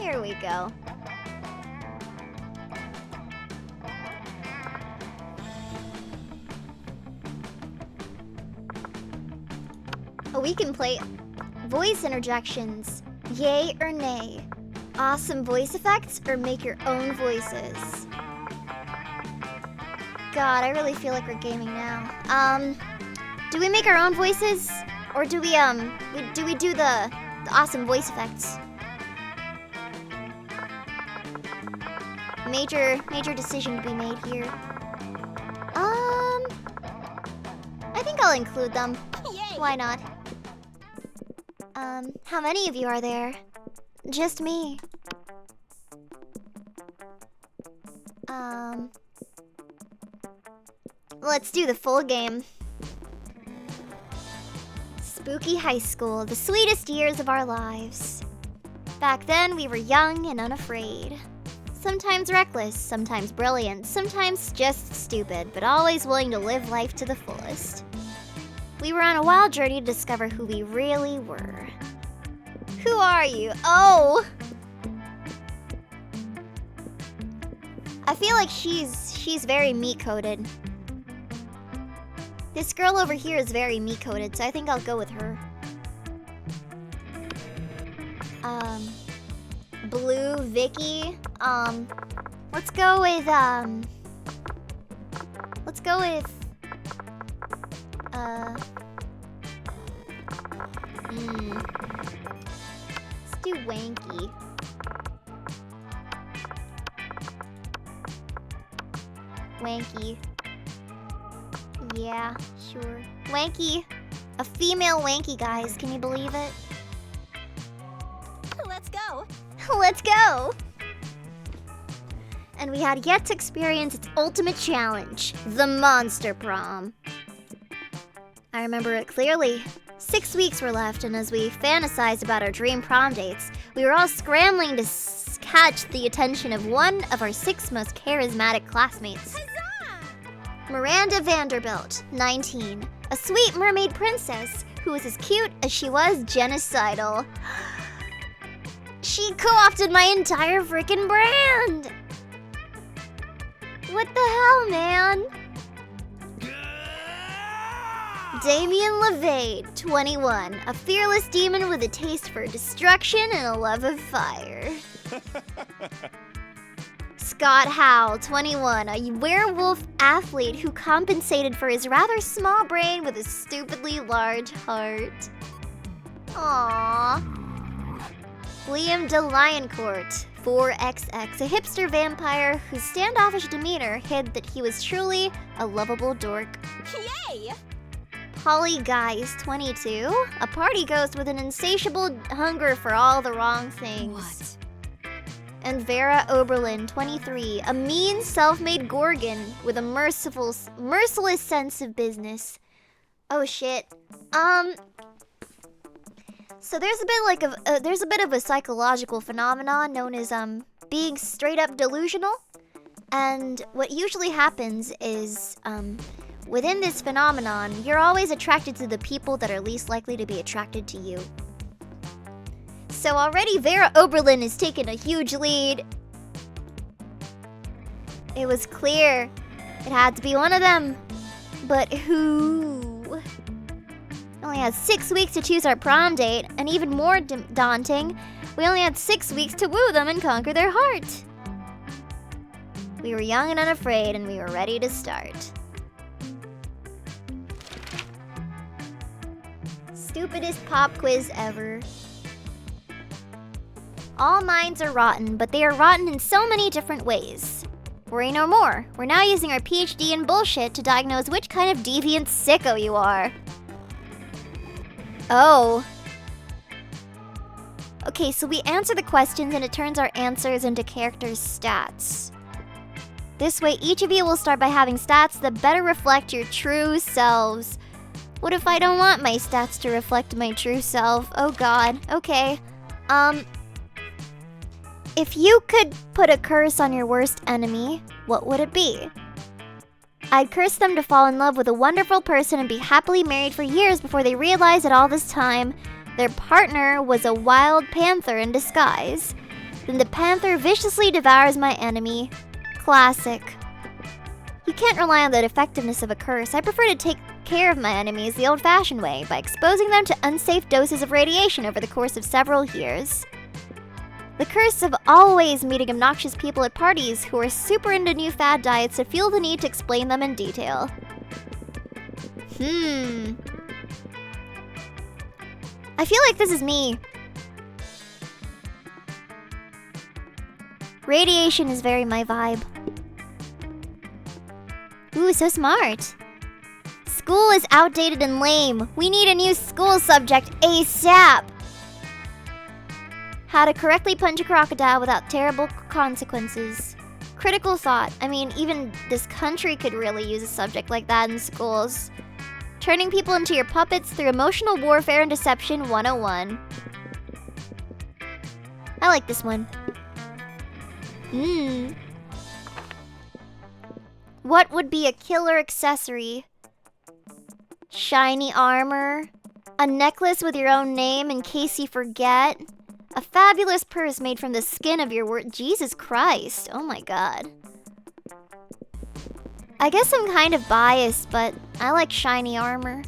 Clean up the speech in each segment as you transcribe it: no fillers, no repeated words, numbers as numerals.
Here we go. Oh, we can play voice interjections. Yay or nay? Awesome voice effects or make your own voices? God, I really feel like we're gaming now. Do we make our own voices? Or do we do the awesome voice effects? Major decision to be made here. I think I'll include them. Yay. Why not? How many of you are there? Just me. Let's do the full game. Spooky high school, the sweetest years of our lives. Back then, we were young and unafraid. Sometimes reckless, sometimes brilliant, sometimes just stupid, but always willing to live life to the fullest. We were on a wild journey to discover who we really were. Who are you? Oh! I feel like she's very meat-coated. This girl over here is very meat-coated, so I think I'll go with her. Blue, Vicky. Let's go with, let's do Wanky. Wanky. Yeah, sure. Wanky. A female Wanky, guys. Can you believe it? Let's go. Let's go! And we had yet to experience its ultimate challenge, the Monster Prom. I remember it clearly. 6 weeks were left, and as we fantasized about our dream prom dates, we were all scrambling to catch the attention of one of our 6 most charismatic classmates. Huzzah! Miranda Vanderbilt, 19, a sweet mermaid princess who was as cute as she was genocidal. She co-opted my entire freaking brand! What the hell, man? Damien LeVade, 21, a fearless demon with a taste for destruction and a love of fire. Scott Howe, 21, a werewolf athlete who compensated for his rather small brain with a stupidly large heart. Aww. Liam de Lioncourt, 4XX, a hipster vampire whose standoffish demeanor hid that he was truly a lovable dork. Yay! Polly Guys, 22, a party ghost with an insatiable hunger for all the wrong things. What? And Vera Oberlin, 23, a mean self-made gorgon with a merciless sense of business. Oh shit. So there's a bit of a psychological phenomenon known as being straight up delusional. And what usually happens is within this phenomenon, you're always attracted to the people that are least likely to be attracted to you. So already Vera Oberlin has taken a huge lead. It was clear it had to be one of them. But who? We only had 6 weeks to choose our prom date, and even more daunting, we only had 6 weeks to woo them and conquer their heart. We were young and unafraid, and we were ready to start. Stupidest pop quiz ever. All minds are rotten, but they are rotten in so many different ways. Worry no more. We're now using our PhD in bullshit to diagnose which kind of deviant sicko you are. Oh. Okay, so we answer the questions and it turns our answers into characters' stats. This way, each of you will start by having stats that better reflect your true selves. What if I don't want my stats to reflect my true self? Oh god. Okay. If you could put a curse on your worst enemy, what would it be? I'd curse them to fall in love with a wonderful person and be happily married for years before they realize that all this time, their partner was a wild panther in disguise. Then the panther viciously devours my enemy. Classic. You can't rely on the effectiveness of a curse. I prefer to take care of my enemies the old-fashioned way, by exposing them to unsafe doses of radiation over the course of several years. The curse of always meeting obnoxious people at parties who are super into new fad diets to feel the need to explain them in detail. I feel like this is me. Radiation is very my vibe. Ooh, so smart. School is outdated and lame. We need a new school subject ASAP. How to correctly punch a crocodile without terrible consequences. Critical thought. I mean, even this country could really use a subject like that in schools. Turning people into your puppets through emotional warfare and deception 101. I like this one. What would be a killer accessory? Shiny armor? A necklace with your own name in case you forget? A fabulous purse made from the skin of your word. Jesus Christ. Oh my god. I guess I'm kind of biased, but I like shiny armor.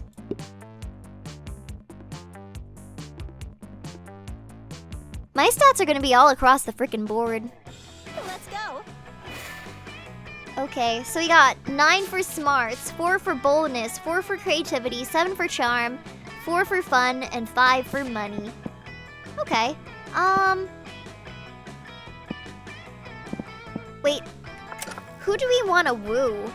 My stats are gonna be all across the frickin' board. Let's go. Okay, so we got 9 for smarts, 4 for boldness, 4 for creativity, 7 for charm, 4 for fun, and 5 for money. Okay. Wait. Who do we want to woo?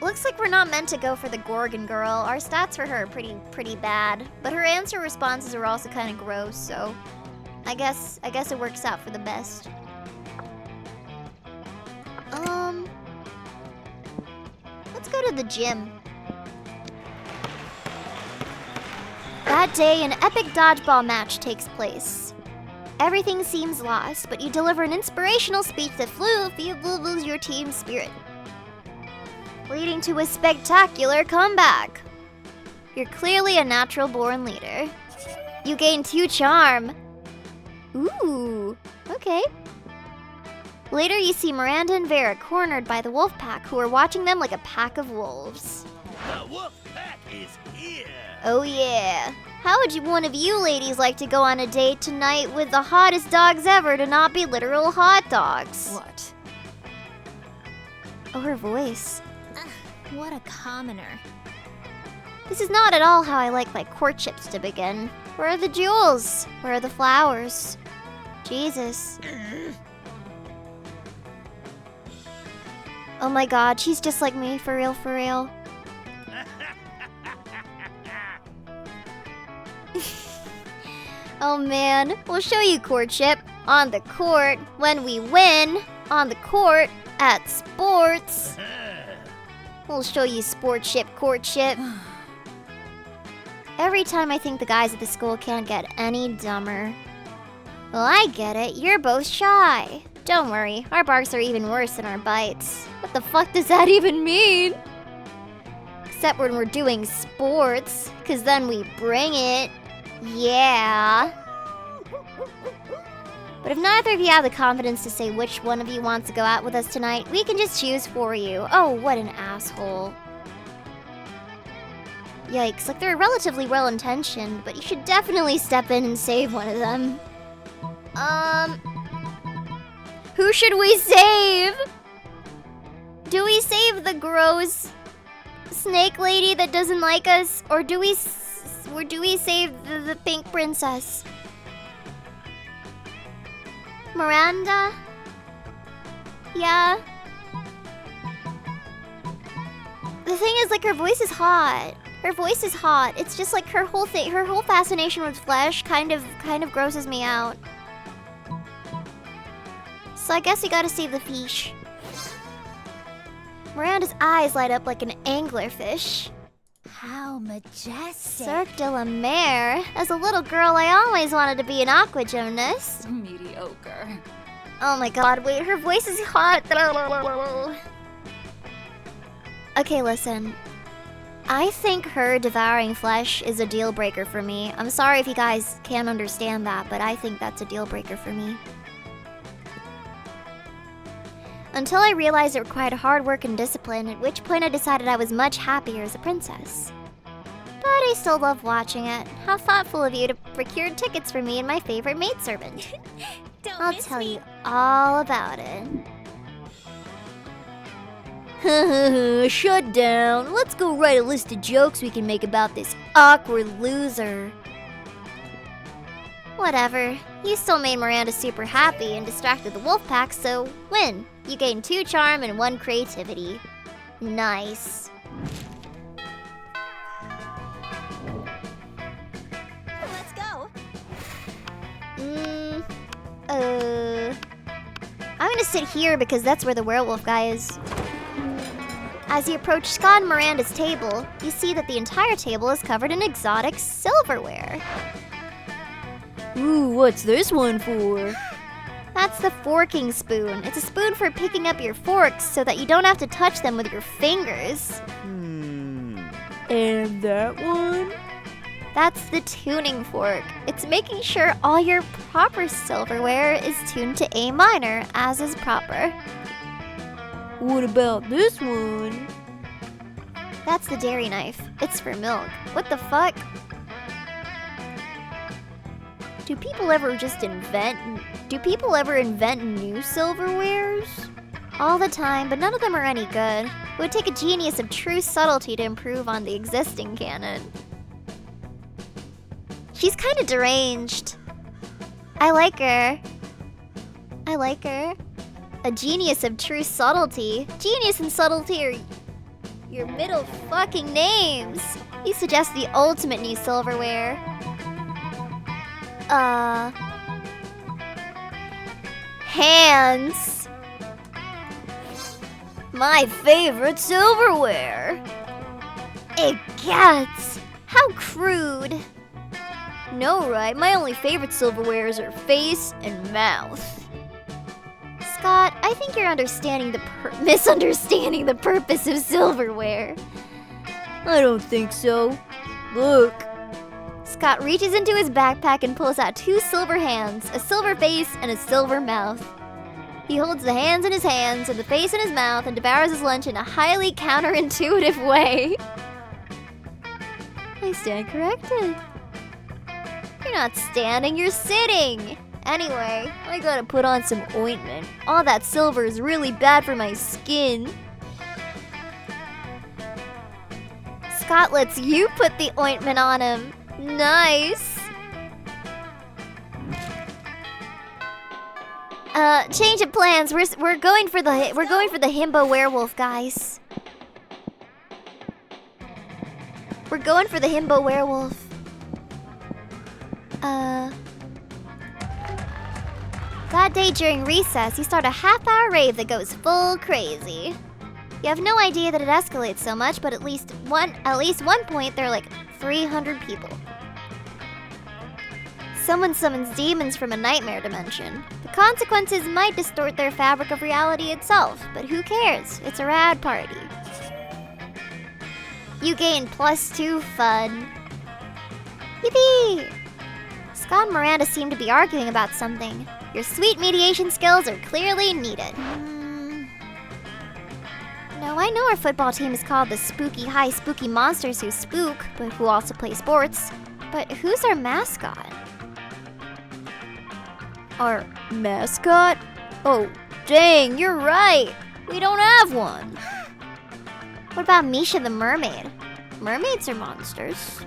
Looks like we're not meant to go for the Gorgon girl. Our stats for her are pretty bad, but her answer responses are also kind of gross, so I guess it works out for the best. Let's go to the gym. That day, an epic dodgeball match takes place. Everything seems lost, but you deliver an inspirational speech that fuels your team's spirit, leading to a spectacular comeback. You're clearly a natural-born leader. You gain 2 charm. Ooh, okay. Later, you see Miranda and Vera cornered by the Wolfpack, who are watching them like a pack of wolves. The Wolfpack is here! Oh yeah. How would one of you ladies like to go on a date tonight with the hottest dogs ever to not be literal hot dogs? What? Oh, her voice. What a commoner. This is not at all how I like my courtships to begin. Where are the jewels? Where are the flowers? Jesus. Oh my god, she's just like me, for real, for real. Oh man, we'll show you courtship. On the court, when we win. On the court, at sports. We'll show you sportship, courtship. Every time I think the guys at the school can't get any dumber. Well, I get it. You're both shy. Don't worry, our barks are even worse than our bites. What the fuck does that even mean? Except when we're doing sports, cause then we bring it. Yeah. But if neither of you have the confidence to say which one of you wants to go out with us tonight, we can just choose for you. Oh, what an asshole. Yikes, like they're relatively well-intentioned, but you should definitely step in and save one of them. Who should we save? Do we save the gross snake lady that doesn't like us, or do we save the pink princess? Miranda? Yeah. The thing is, like, her voice is hot. Her voice is hot. It's just like her whole fascination with flesh kind of grosses me out. So I guess we gotta save the fish. Miranda's eyes light up like an anglerfish. How majestic. Cirque de la Mer. As a little girl, I always wanted to be an aqua gymnast. Mediocre. Oh my god, wait, her voice is hot. Okay, listen. I think her devouring flesh is a deal breaker for me. I'm sorry if you guys can't understand that, but I think that's a deal breaker for me. Until I realized it required hard work and discipline, at which point I decided I was much happier as a princess. But I still love watching it. How thoughtful of you to procure tickets for me and my favorite maidservant. I'll tell you all about it. Shut down. Let's go write a list of jokes we can make about this awkward loser. Whatever. You still made Miranda super happy and distracted the Wolfpack, so win. You gained 2 charm and 1 creativity. Nice. Let's go. I'm gonna sit here because that's where the werewolf guy is. As you approach Scott and Miranda's table, you see that the entire table is covered in exotic silverware. Ooh, what's this one for? That's the forking spoon. It's a spoon for picking up your forks so that you don't have to touch them with your fingers. And that one? That's the tuning fork. It's making sure all your proper silverware is tuned to A minor, as is proper. What about this one? That's the dairy knife. It's for milk. What the fuck? Do people ever invent new silverwares? All the time, but none of them are any good. It would take a genius of true subtlety to improve on the existing canon. She's kind of deranged. I like her. A genius of true subtlety. Genius and subtlety are your middle fucking names. You suggest the ultimate new silverware. Hands. My favorite silverware. Eggats. How crude. No, right? My only favorite silverwares are face and mouth. Scott, I think you're misunderstanding the purpose of silverware. I don't think so. Look. Scott reaches into his backpack and pulls out 2 silver hands, a silver face and a silver mouth. He holds the hands in his hands and the face in his mouth and devours his lunch in a highly counterintuitive way. I stand corrected. You're not standing, you're sitting. Anyway, I gotta put on some ointment. All that silver is really bad for my skin. Scott lets you put the ointment on him. Nice. Change of plans. We're going for the himbo werewolf, guys. We're going for the himbo werewolf. That day during recess, you start a half-hour rave that goes full crazy. You have no idea that it escalates so much, but at least one point there are like 300 people. Someone summons demons from a nightmare dimension. The consequences might distort their fabric of reality itself, but who cares? It's a rad party. You gain +2 fun. Yippee! Scott and Miranda seem to be arguing about something. Your sweet mediation skills are clearly needed. No, I know our football team is called the Spooky High Spooky Monsters Who Spook, but who also play sports. But who's our mascot? Our mascot? Oh, dang, you're right. We don't have one. What about Misha the mermaid? Mermaids are monsters.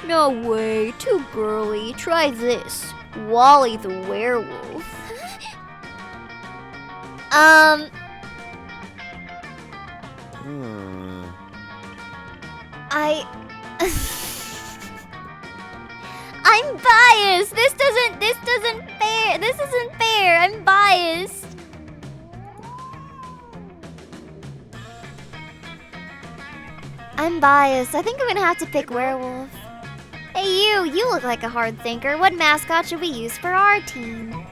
No way, too girly. Try this. Wally the werewolf. I'm biased. This isn't fair. I'm biased. I think I'm gonna have to pick werewolf. Hey you look like a hard thinker. What mascot should we use for our team?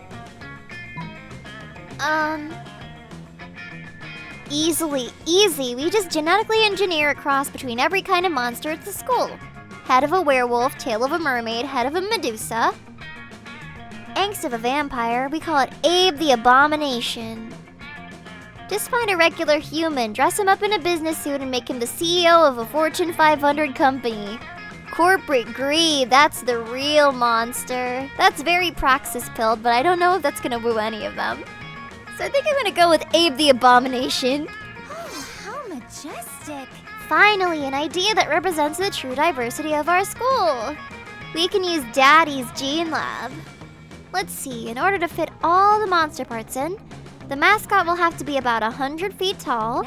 Easy. We just genetically engineer a cross between every kind of monster at the school. Head of a werewolf, tail of a mermaid, head of a Medusa. Angst of a vampire, we call it Abe the Abomination. Just find a regular human, dress him up in a business suit, and make him the CEO of a Fortune 500 company. Corporate greed, that's the real monster. That's very praxis-pilled, but I don't know if that's gonna woo any of them. So I think I'm gonna go with Abe the Abomination. Oh, how majestic. Finally, an idea that represents the true diversity of our school. We can use Daddy's Gene Lab. Let's see, in order to fit all the monster parts in, the mascot will have to be about 100 feet tall,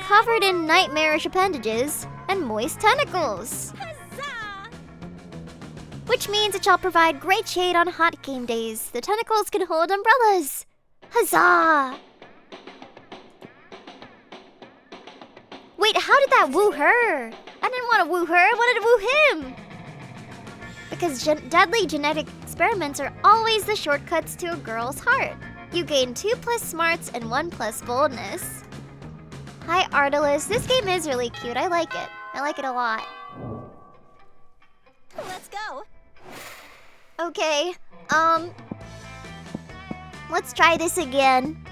covered in nightmarish appendages, and moist tentacles. Huzzah! Which means it shall provide great shade on hot game days. The tentacles can hold umbrellas. Huzzah! Wait, how did that woo her? I didn't want to woo her, I wanted to woo him! Because deadly genetic experiments are always the shortcuts to a girl's heart. You gain 2+ smarts and 1+ boldness. Hi, Artelis. This game is really cute. I like it. I like it a lot. Let's go. Okay, let's try this again.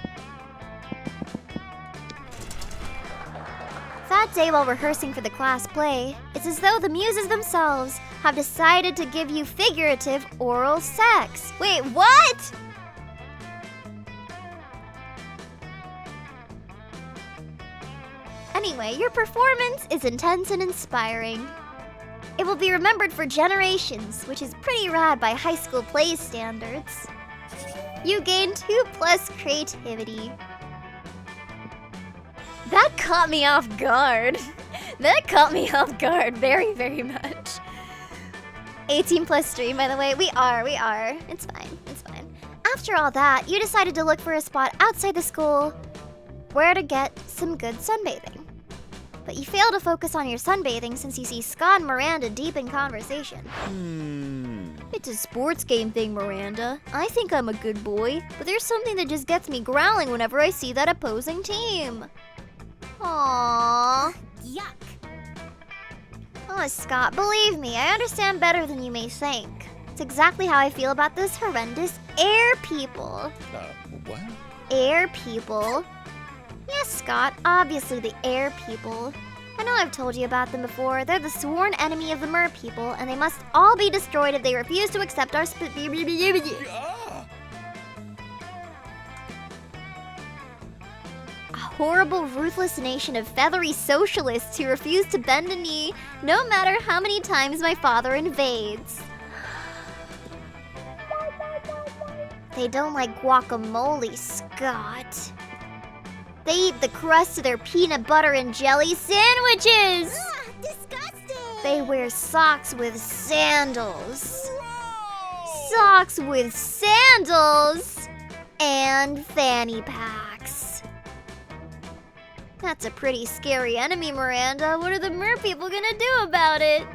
That day while rehearsing for the class play, it's as though the muses themselves have decided to give you figurative oral sex. Wait, what? Anyway, your performance is intense and inspiring. It will be remembered for generations, which is pretty rad by high school play standards. You gain 2+ creativity. That caught me off guard. That caught me off guard very, very much. 18+ stream, by the way. We are. It's fine. After all that, you decided to look for a spot outside the school where to get some good sunbathing. But you fail to focus on your sunbathing since you see Scott and Miranda deep in conversation. It's a sports game thing, Miranda. I think I'm a good boy, but there's something that just gets me growling whenever I see that opposing team. Aww. Yuck. Oh, Scott, believe me, I understand better than you may think. It's exactly how I feel about this horrendous air people. What? Air people? Yes, Scott, obviously the air people. I know I've told you about them before. They're the sworn enemy of the mer people, and they must all be destroyed if they refuse to accept our A horrible, ruthless nation of feathery socialists who refuse to bend a knee no matter how many times my father invades. They don't like guacamole, Scott. They eat the crust of their peanut butter and jelly sandwiches! Ugh, disgusting! They wear socks with sandals. Whoa! Socks with sandals! And fanny packs. That's a pretty scary enemy, Miranda. What are the mer people gonna do about it?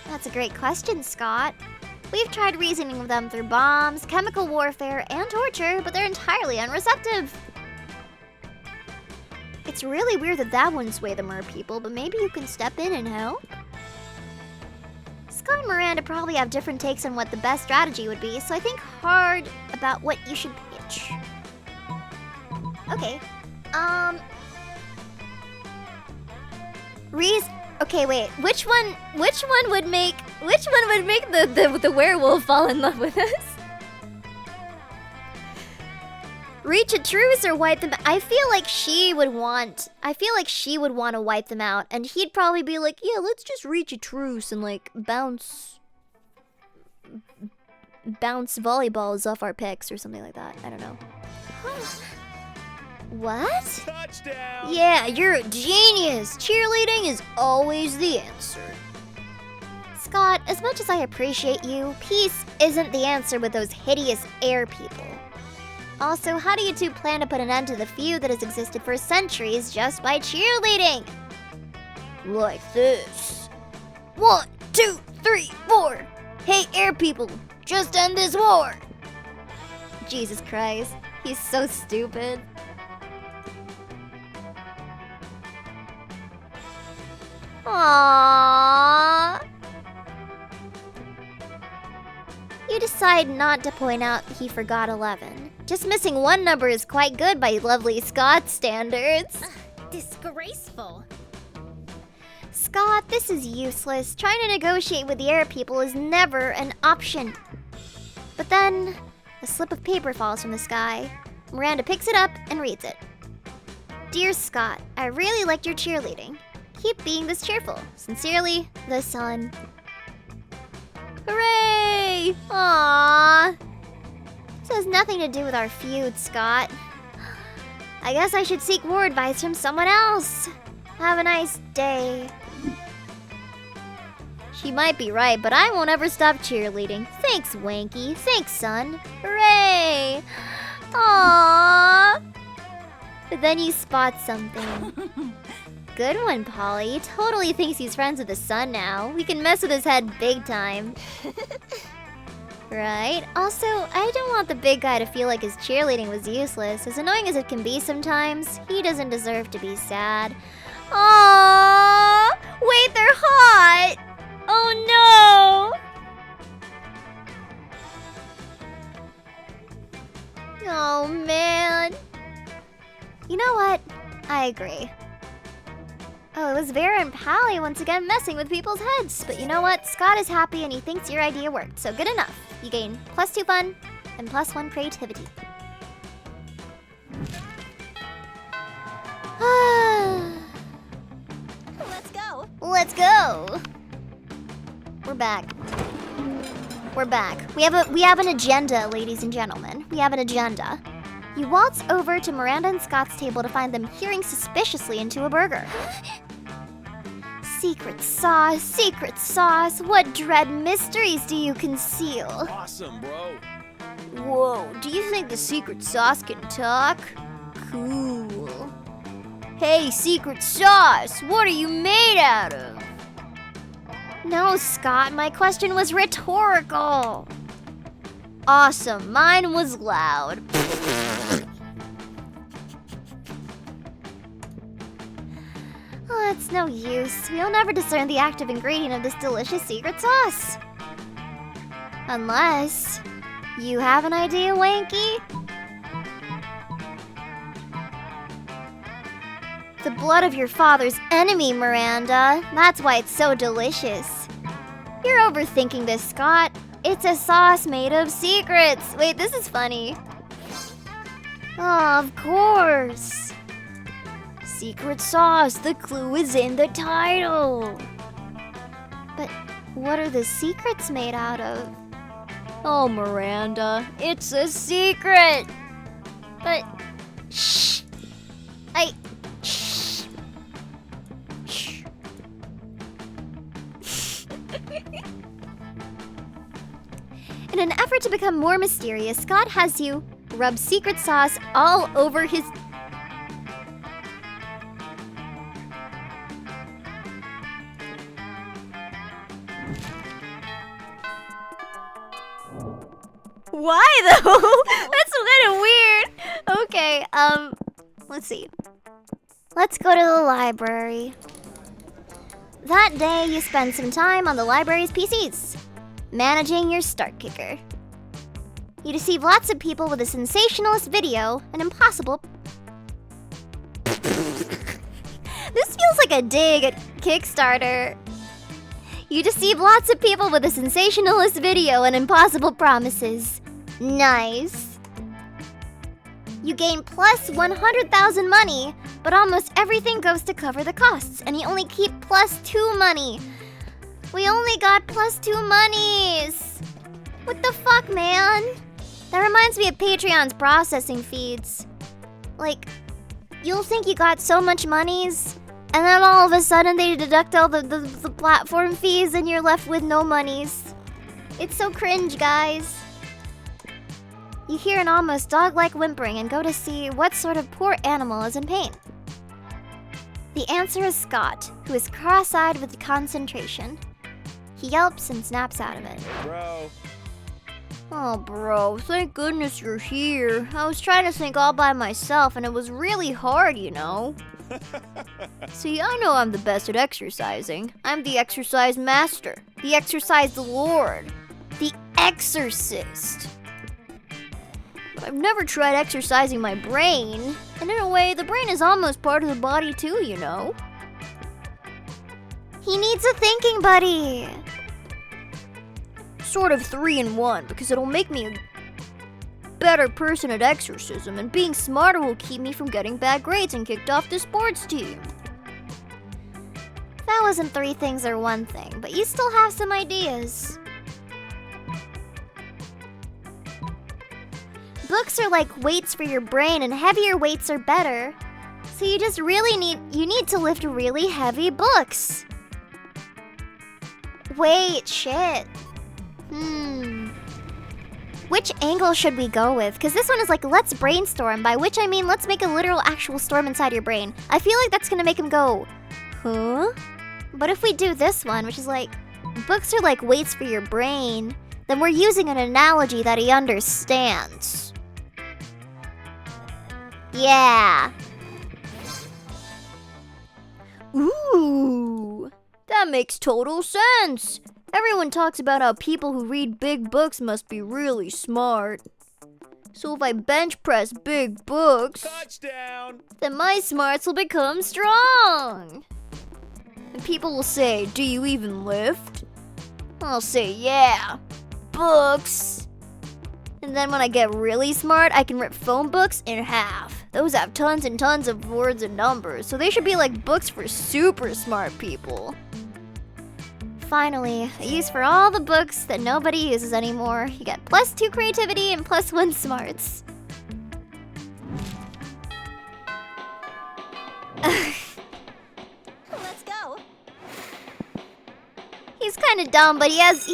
That's a great question, Scott. We've tried reasoning with them through bombs, chemical warfare, and torture, but they're entirely unreceptive. It's really weird that wouldn't sway the mer people, but maybe you can step in and help? Scott and Miranda probably have different takes on what the best strategy would be, so I think hard about what you should pitch. Okay, Okay, wait. Which one would make the werewolf fall in love with us? Reach a truce or wipe them. I feel like she would want to wipe them out, and he'd probably be like, "Yeah, let's just reach a truce and like bounce volleyballs off our picks or something like that." I don't know. What? Touchdown! Yeah, you're a genius! Cheerleading is always the answer. Scott, as much as I appreciate you, peace isn't the answer with those hideous air people. Also, how do you two plan to put an end to the feud that has existed for centuries just by cheerleading? Like this. 1, 2, 3, 4. Hey, air people, just end this war. Jesus Christ, he's so stupid. Aww. You decide not to point out he forgot 11. Just missing one number is quite good by lovely Scott's standards. Disgraceful. Scott, this is useless. Trying to negotiate with the air people is never an option. But then, a slip of paper falls from the sky. Miranda picks it up and reads it. Dear Scott, I really liked your cheerleading. Keep being this cheerful. Sincerely, the sun. Hooray! Aww. This has nothing to do with our feud, Scott. I guess I should seek more advice from someone else. Have a nice day. She might be right, but I won't ever stop cheerleading. Thanks, Wanky. Thanks, son. Hooray! Aww. But then you spot something. Good one, Polly. He totally thinks he's friends with the sun now. We can mess with his head big time. Right? Also, I don't want the big guy to feel like his cheerleading was useless. As annoying as it can be sometimes, he doesn't deserve to be sad. Aww! Wait, they're hot! Oh no! Oh man. You know what? I agree. Oh, it was Vera and Pally once again messing with people's heads. But you know what? Scott is happy and he thinks your idea worked, so good enough. You gain +2 fun and +1 creativity. Let's go. Let's go. We're back. We're back. We have an agenda, ladies and gentlemen. We have an agenda. You waltz over to Miranda and Scott's table to find them peering suspiciously into a burger. Secret sauce, what dread mysteries do you conceal? Awesome, bro. Whoa, do you think the secret sauce can talk? Cool. Hey, secret sauce, what are you made out of? No, Scott, my question was rhetorical. Awesome, mine was loud. Oh, it's no use. We'll never discern the active ingredient of this delicious secret sauce. Unless you have an idea, Wanky? The blood of your father's enemy, Miranda. That's why it's so delicious. You're overthinking this, Scott. It's a sauce made of secrets. Wait, this is funny. Oh, of course. Secret sauce. The clue is in the title. But what are the secrets made out of? Oh, Miranda, it's a secret. But shh. Shh. Shh. In an effort to become more mysterious, Scott has you rub secret sauce all over his... Why though? That's kind of weird. Okay, let's see. Let's go to the library. That day, you spend some time on the library's PCs, managing your start kicker. You deceive lots of people with a sensationalist video, an impossible... This feels like a dig at Kickstarter. You deceive lots of people with a sensationalist video and impossible promises. Nice. You gain plus 100,000 money, but almost everything goes to cover the costs, and you only keep +2 money. We only got +2 monies. What the fuck, man? That reminds me of Patreon's processing feeds. Like, you'll think you got so much monies, and then all of a sudden they deduct all the platform fees and you're left with no monies. It's so cringe, guys. You hear an almost dog-like whimpering and go to see what sort of poor animal is in pain. The answer is Scott, who is cross-eyed with concentration. He yelps and snaps out of it. Hey, bro. Oh, bro, thank goodness you're here. I was trying to think all by myself and it was really hard, you know. See, I know I'm the best at exercising. I'm the exercise master, the exercise lord, the exorcist. But I've never tried exercising my brain, and in a way, the brain is almost part of the body too, you know? He needs a thinking buddy. Sort of 3 in 1, because it'll make me a better person at exorcism, and being smarter will keep me from getting bad grades and kicked off the sports team. That wasn't 3 things or 1 thing, but you still have some ideas. Books are like weights for your brain, and heavier weights are better. So you just really need to lift really heavy books. Wait, shit. Which angle should we go with? Because this one is like, let's brainstorm, by which I mean let's make a literal actual storm inside your brain. I feel like that's gonna make him go, huh? But if we do this one, which is like, books are like weights for your brain, then we're using an analogy that he understands. Yeah. Ooh, that makes total sense. Everyone talks about how people who read big books must be really smart. So if I bench press big books, Touchdown! then my smarts will become strong. And people will say, do you even lift? I'll say, yeah, books. And then when I get really smart, I can rip phone books in half. Those have tons and tons of words and numbers, so they should be like books for super smart people. Finally, a use for all the books that nobody uses anymore. You get +2 creativity and +1 smarts. Let's go. He's kind of dumb, but he has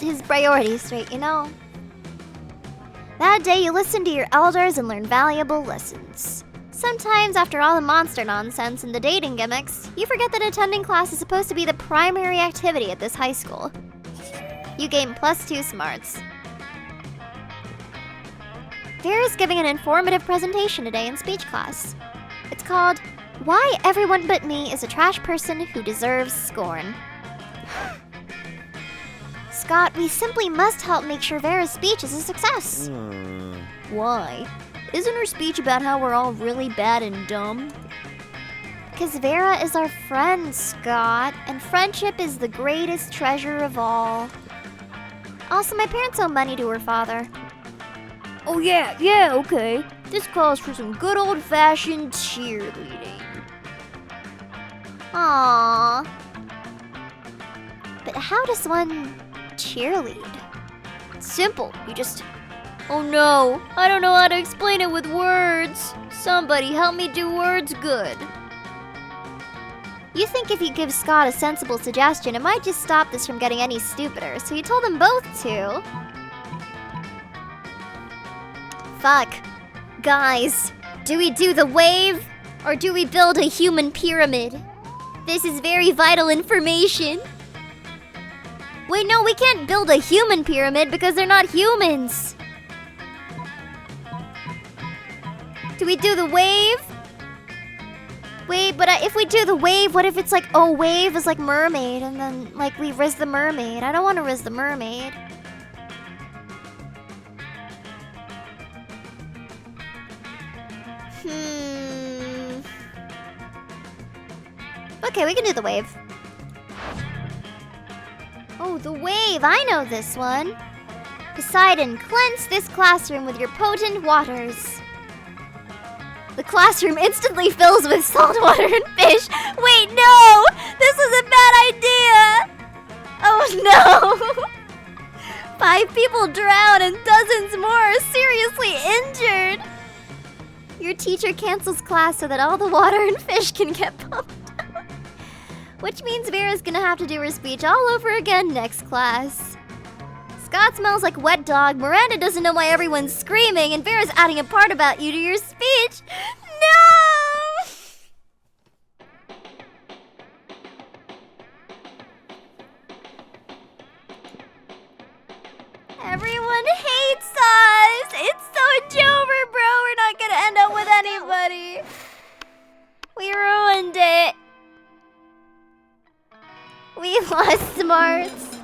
his priorities straight, you know? That day you listen to your elders and learn valuable lessons. Sometimes, after all the monster nonsense and the dating gimmicks, you forget that attending class is supposed to be the primary activity at this high school. You gain +2 smarts. Vera's giving an informative presentation today in speech class. It's called, Why Everyone But Me is a Trash Person Who Deserves Scorn. Scott, we simply must help make sure Vera's speech is a success. Why? Isn't her speech about how we're all really bad and dumb? Because Vera is our friend, Scott, and friendship is the greatest treasure of all. Also, my parents owe money to her father. Oh yeah, okay. This calls for some good old-fashioned cheerleading. Aww. But how does one cheerlead? Simple, you just... Oh no, I don't know how to explain it with words. Somebody help me do words good. You think if you give Scott a sensible suggestion, it might just stop this from getting any stupider, so you told them both to. Fuck. Guys, do we do the wave, or do we build a human pyramid? This is very vital information. Wait, no, we can't build a human pyramid because they're not humans. Do we do the wave? Wait, but if we do the wave, what if it's like, oh, wave is like mermaid, and then like we riz the mermaid? I don't want to riz the mermaid. Okay, we can do the wave. Oh, the wave, I know this one. Poseidon, cleanse this classroom with your potent waters. The classroom instantly fills with salt water and fish. Wait, no! This is a bad idea! Oh no! 5 people drown and dozens more are seriously injured. Your teacher cancels class so that all the water and fish can get pumped out. Which means Vera's gonna have to do her speech all over again next class. Scott smells like wet dog, Miranda doesn't know why everyone's screaming, and Vera's adding a part about you to your speech. No! Everyone hates us! It's so Jover, bro! We're not gonna end up with anybody! parts.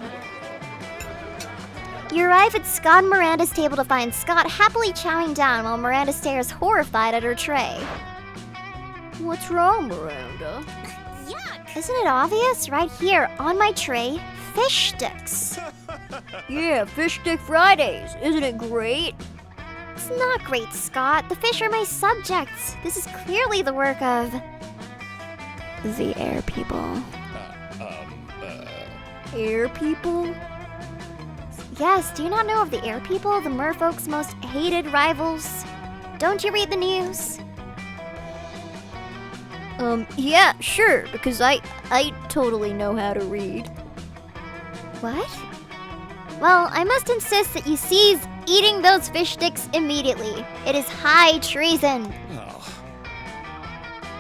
You arrive at Scott and Miranda's table to find Scott happily chowing down while Miranda stares horrified at her tray. What's wrong, Miranda? Yuck! Isn't it obvious? Right here on my tray, fish sticks. Yeah, Fish Stick Fridays. Isn't it great? It's not great, Scott. The fish are my subjects. This is clearly the work of the air people. Air people? Yes, do you not know of the air people, the merfolk's most hated rivals? Don't you read the news? Yeah, sure, because I totally know how to read. What? Well, I must insist that you cease eating those fish sticks immediately. It is high treason.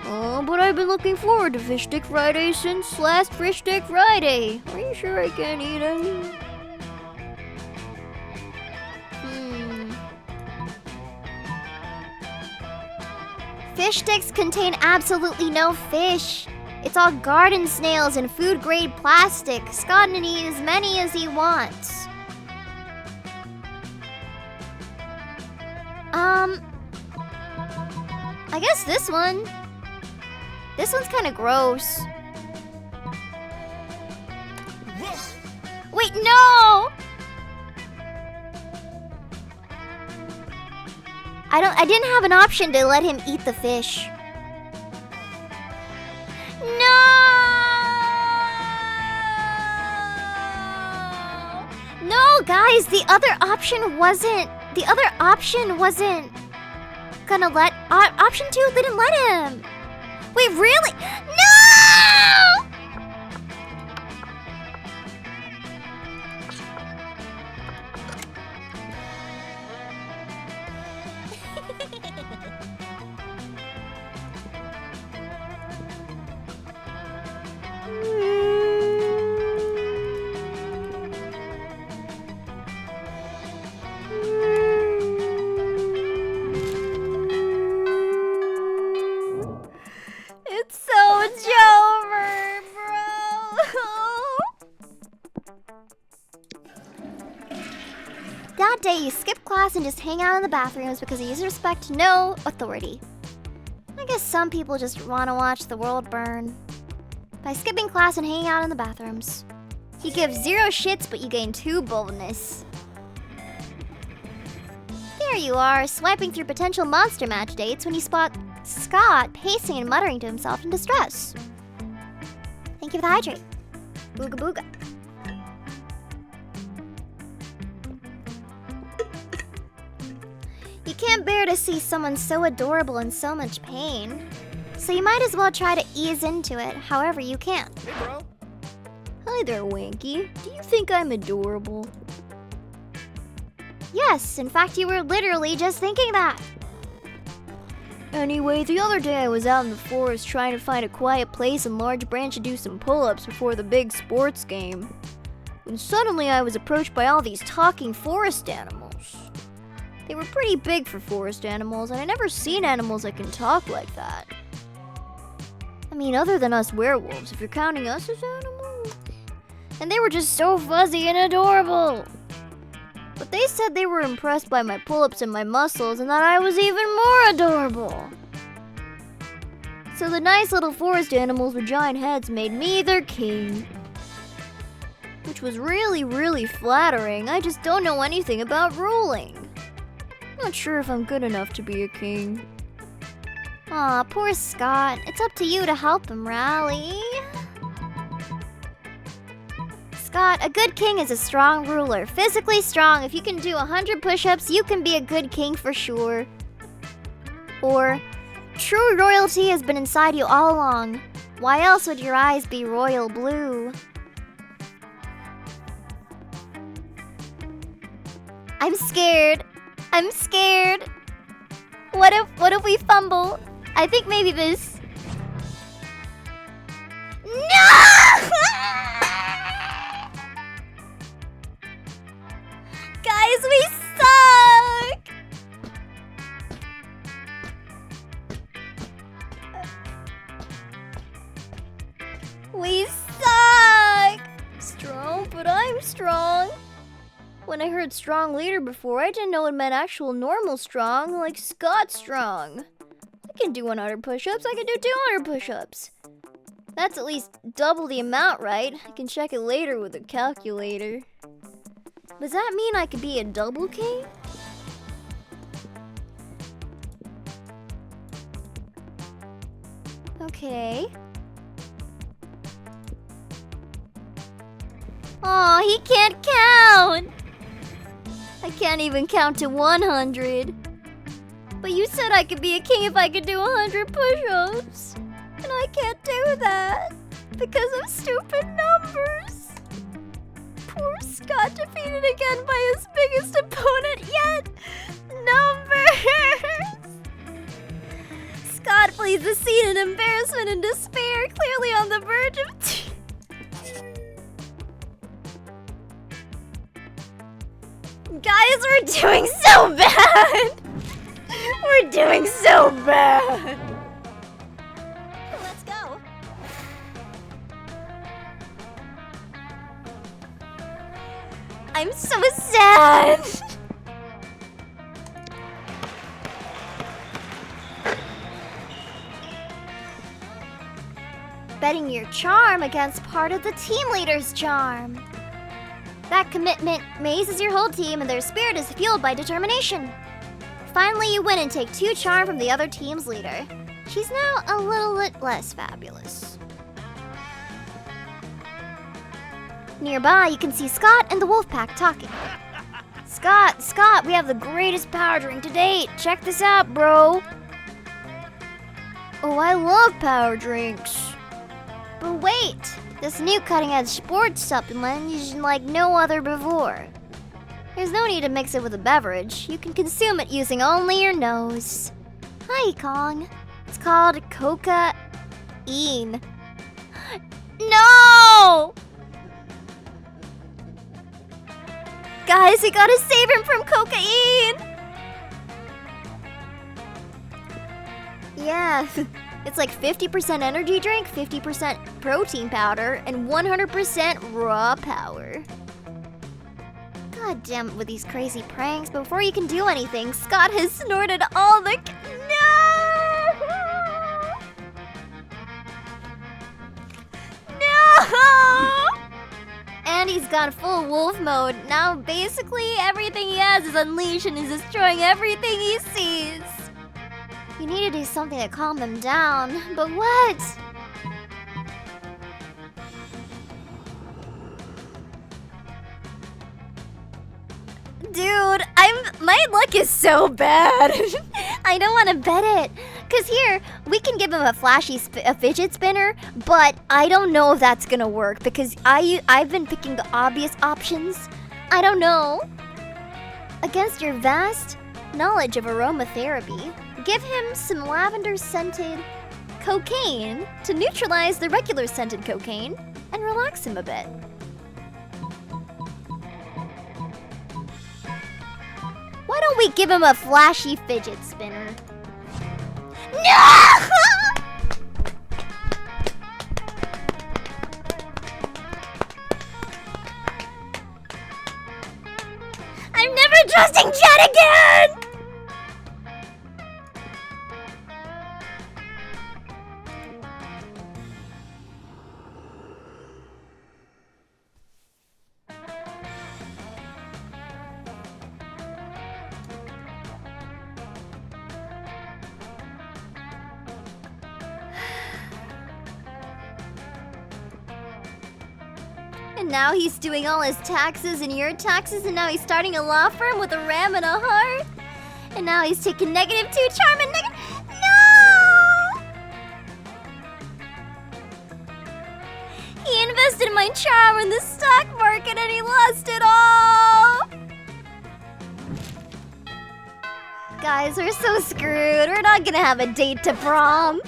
Oh, but I've been looking forward to Fish Stick Friday since last Fish Stick Friday. Are you sure I can't eat any? Fish sticks contain absolutely no fish. It's all garden snails and food-grade plastic. Scott can eat as many as he wants. I guess this one. This one's kind of gross. Wait, no! I didn't have an option to let him eat the fish. No! No, guys, the other option wasn't gonna let option 2 didn't let him. Wait, really? No! It's so much over, bro. That day, you skip class and just hang out in the bathrooms because you respect no authority. I guess some people just want to watch the world burn. By skipping class and hanging out in the bathrooms, you give 0 shits, but you gain 2 boldness. There you are, swiping through potential monster match dates when you spot Scott pacing and muttering to himself in distress. Thank you for the hydrate. Booga booga. You can't bear to see someone so adorable in so much pain. So you might as well try to ease into it however you can. Hey, bro. Hi there, Winky. Do you think I'm adorable? Yes, in fact, you were literally just thinking that. Anyway, the other day I was out in the forest trying to find a quiet place and large branch to do some pull-ups before the big sports game. When suddenly I was approached by all these talking forest animals. They were pretty big for forest animals, and I'd never seen animals that can talk like that. I mean, other than us werewolves, if you're counting us as animals. And they were just so fuzzy and adorable. But they said they were impressed by my pull-ups and my muscles and that I was even more adorable. So the nice little forest animals with giant heads made me their king. Which was really, really flattering. I just don't know anything about ruling. Not sure if I'm good enough to be a king. Aw, poor Scott. It's up to you to help him rally. Scott, a good king is a strong ruler. Physically strong. If you can do 100 push-ups, you can be a good king for sure. Or, true royalty has been inside you all along. Why else would your eyes be royal blue? I'm scared. I'm scared. What if we fumble? I think maybe this. No! Guys, we suck! We suck! Strong. When I heard strong leader before, I didn't know it meant actual normal strong, like Scott strong. I can do 100 push-ups, I can do 200 push-ups. That's at least double the amount, right? I can check it later with a calculator. Does that mean I could be a double king? Okay. Aw, he can't count! I can't even count to 100. But you said I could be a king if I could do 100 push-ups. And I can't do that because of stupid numbers. Poor Scott defeated again by his biggest opponent yet. Numbers! Scott flees the scene in embarrassment and despair, clearly on the verge of Guys, we're doing so bad! We're doing so bad! Let's go. I'm so sad! Betting your charm against part of the team leader's charm. That commitment mazes your whole team and their spirit is fueled by determination. Finally, you win and take 2 charm from the other team's leader. She's now a little bit less fabulous. Nearby, you can see Scott and the Wolfpack talking. Scott, we have the greatest power drink to date. Check this out, bro. Oh, I love power drinks. But wait, this new cutting-edge sports supplement is like no other before. There's no need to mix it with a beverage. You can consume it using only your nose. Hi, Kong. It's called cocaine. No! Guys, we gotta save him from cocaine! Yeah, it's like 50% energy drink, 50% protein powder, and 100% raw power. God damn it with these crazy pranks. Before you can do anything, Scott has snorted all the... No! And he's gone full wolf mode. Now basically everything he has is unleashed and is destroying everything he sees. You need to do something to calm him down. But what? Dude, my luck is so bad. I don't want to bet it. Cause here, we can give him a flashy a fidget spinner, but I don't know if that's gonna work because I've been picking the obvious options. I don't know. Against your vast knowledge of aromatherapy, give him some lavender-scented cocaine to neutralize the regular scented cocaine and relax him a bit. Why don't we give him a flashy fidget spinner? No! I'm never trusting Jet again! And now he's doing all his taxes and your taxes, and now he's starting a law firm with a ram and a heart. And now he's taking -2 charm and No! He invested my charm in the stock market and he lost it all! Guys, we're so screwed. We're not gonna have a date to prom.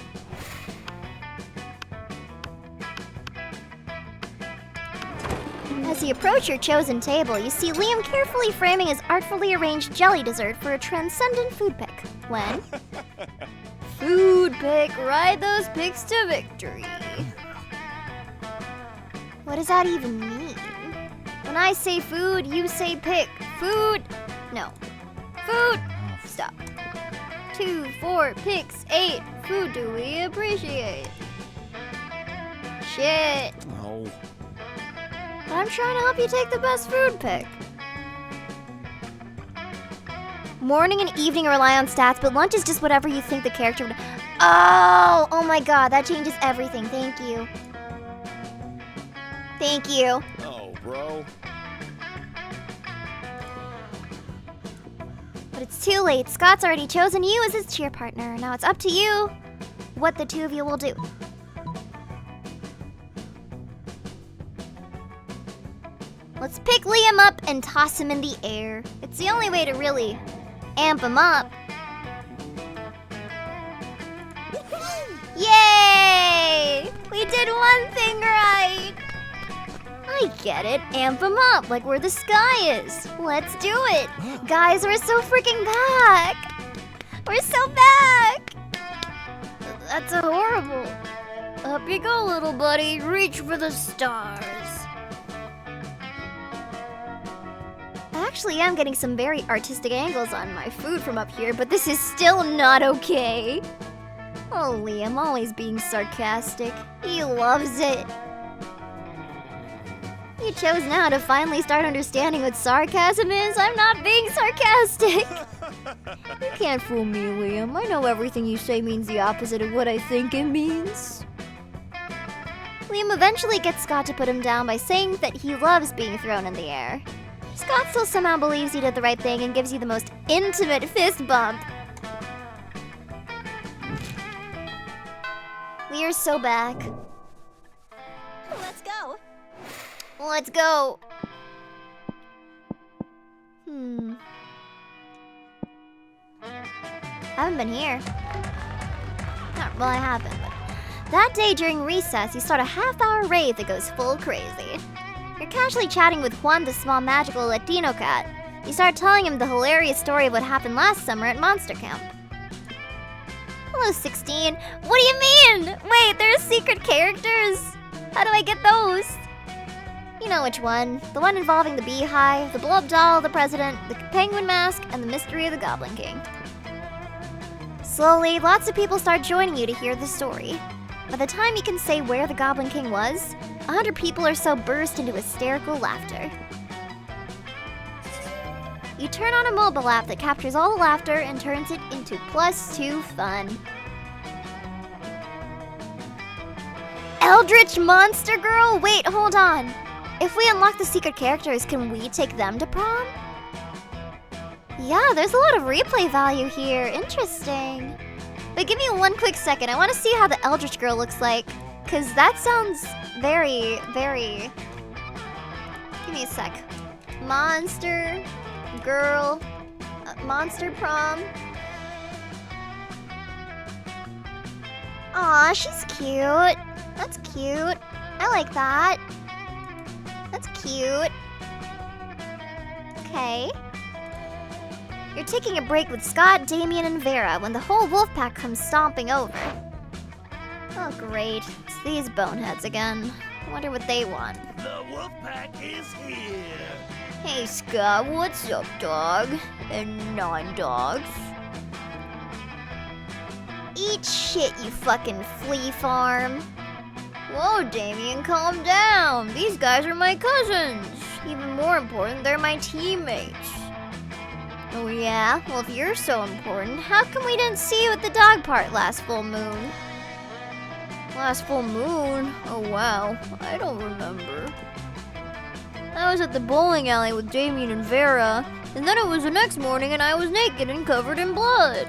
As you approach your chosen table, you see Liam carefully framing his artfully arranged jelly dessert for a transcendent food pick. When? Food pick, ride those picks to victory. What does that even mean? When When I say food, you say pick. Food. No. Food. Stop. 2, 4, picks, 8. Food do we appreciate? Shit. Oh. But I'm trying to help you take the best food pick. Morning and evening rely on stats, but lunch is just whatever you think the character would... Oh my god, that changes everything. Thank you. Thank you. Oh, bro. But it's too late. Scott's already chosen you as his cheer partner. Now it's up to you what the two of you will do. Let's pick Liam up and toss him in the air. It's the only way to really amp him up. Yay! We did one thing right. I get it. Amp him up like where the sky is. Let's do it. Guys, we're so freaking back. We're so back. That's horrible. Up you go, little buddy. Reach for the stars. I actually am getting some very artistic angles on my food from up here, but this is still not okay. Oh, Liam, always being sarcastic. He loves it. You chose now to finally start understanding what sarcasm is. I'm not being sarcastic. You can't fool me, Liam. I know everything you say means the opposite of what I think it means. Liam eventually gets Scott to put him down by saying that he loves being thrown in the air. Scott still somehow believes he did the right thing and gives you the most intimate fist bump. We are so back. Let's go. Let's go. I haven't been here. Well, I haven't. But that day during recess, you start a half-hour rave that goes full crazy. You're casually chatting with Juan, the small magical Latino cat. You start telling him the hilarious story of what happened last summer at Monster Camp. Hello, 16. What do you mean? Wait, there's secret characters? How do I get those? You know which one. The one involving the beehive, the blow-up doll, the president, the penguin mask, and the mystery of the Goblin King. Slowly, lots of people start joining you to hear the story. By the time you can say where the Goblin King was, 100 people or so burst into hysterical laughter. You turn on a mobile app that captures all the laughter and turns it into +2 fun. Eldritch Monster Girl? Wait, hold on. If we unlock the secret characters, can we take them to prom? Yeah, there's a lot of replay value here. Interesting. But give me one quick second. I want to see how the Eldritch Girl looks like. Because that sounds very, very... Give me a sec. Monster Girl. Monster Prom. Aw, she's cute. That's cute. I like that. That's cute. Okay. You're taking a break with Scott, Damien, and Vera when the whole Wolfpack comes stomping over. Oh, great. It's these boneheads again. I wonder what they want. The Wolfpack is here. Hey, Scott, what's up, dog? And non-dogs. Eat shit, you fucking flea farm. Whoa, Damien, calm down. These guys are my cousins. Even more important, they're my teammates. Oh yeah? Well, if you're so important, how come we didn't see you at the dog park last full moon? Last full moon? Oh wow, I don't remember. I was at the bowling alley with Damien and Vera, and then it was the next morning and I was naked and covered in blood.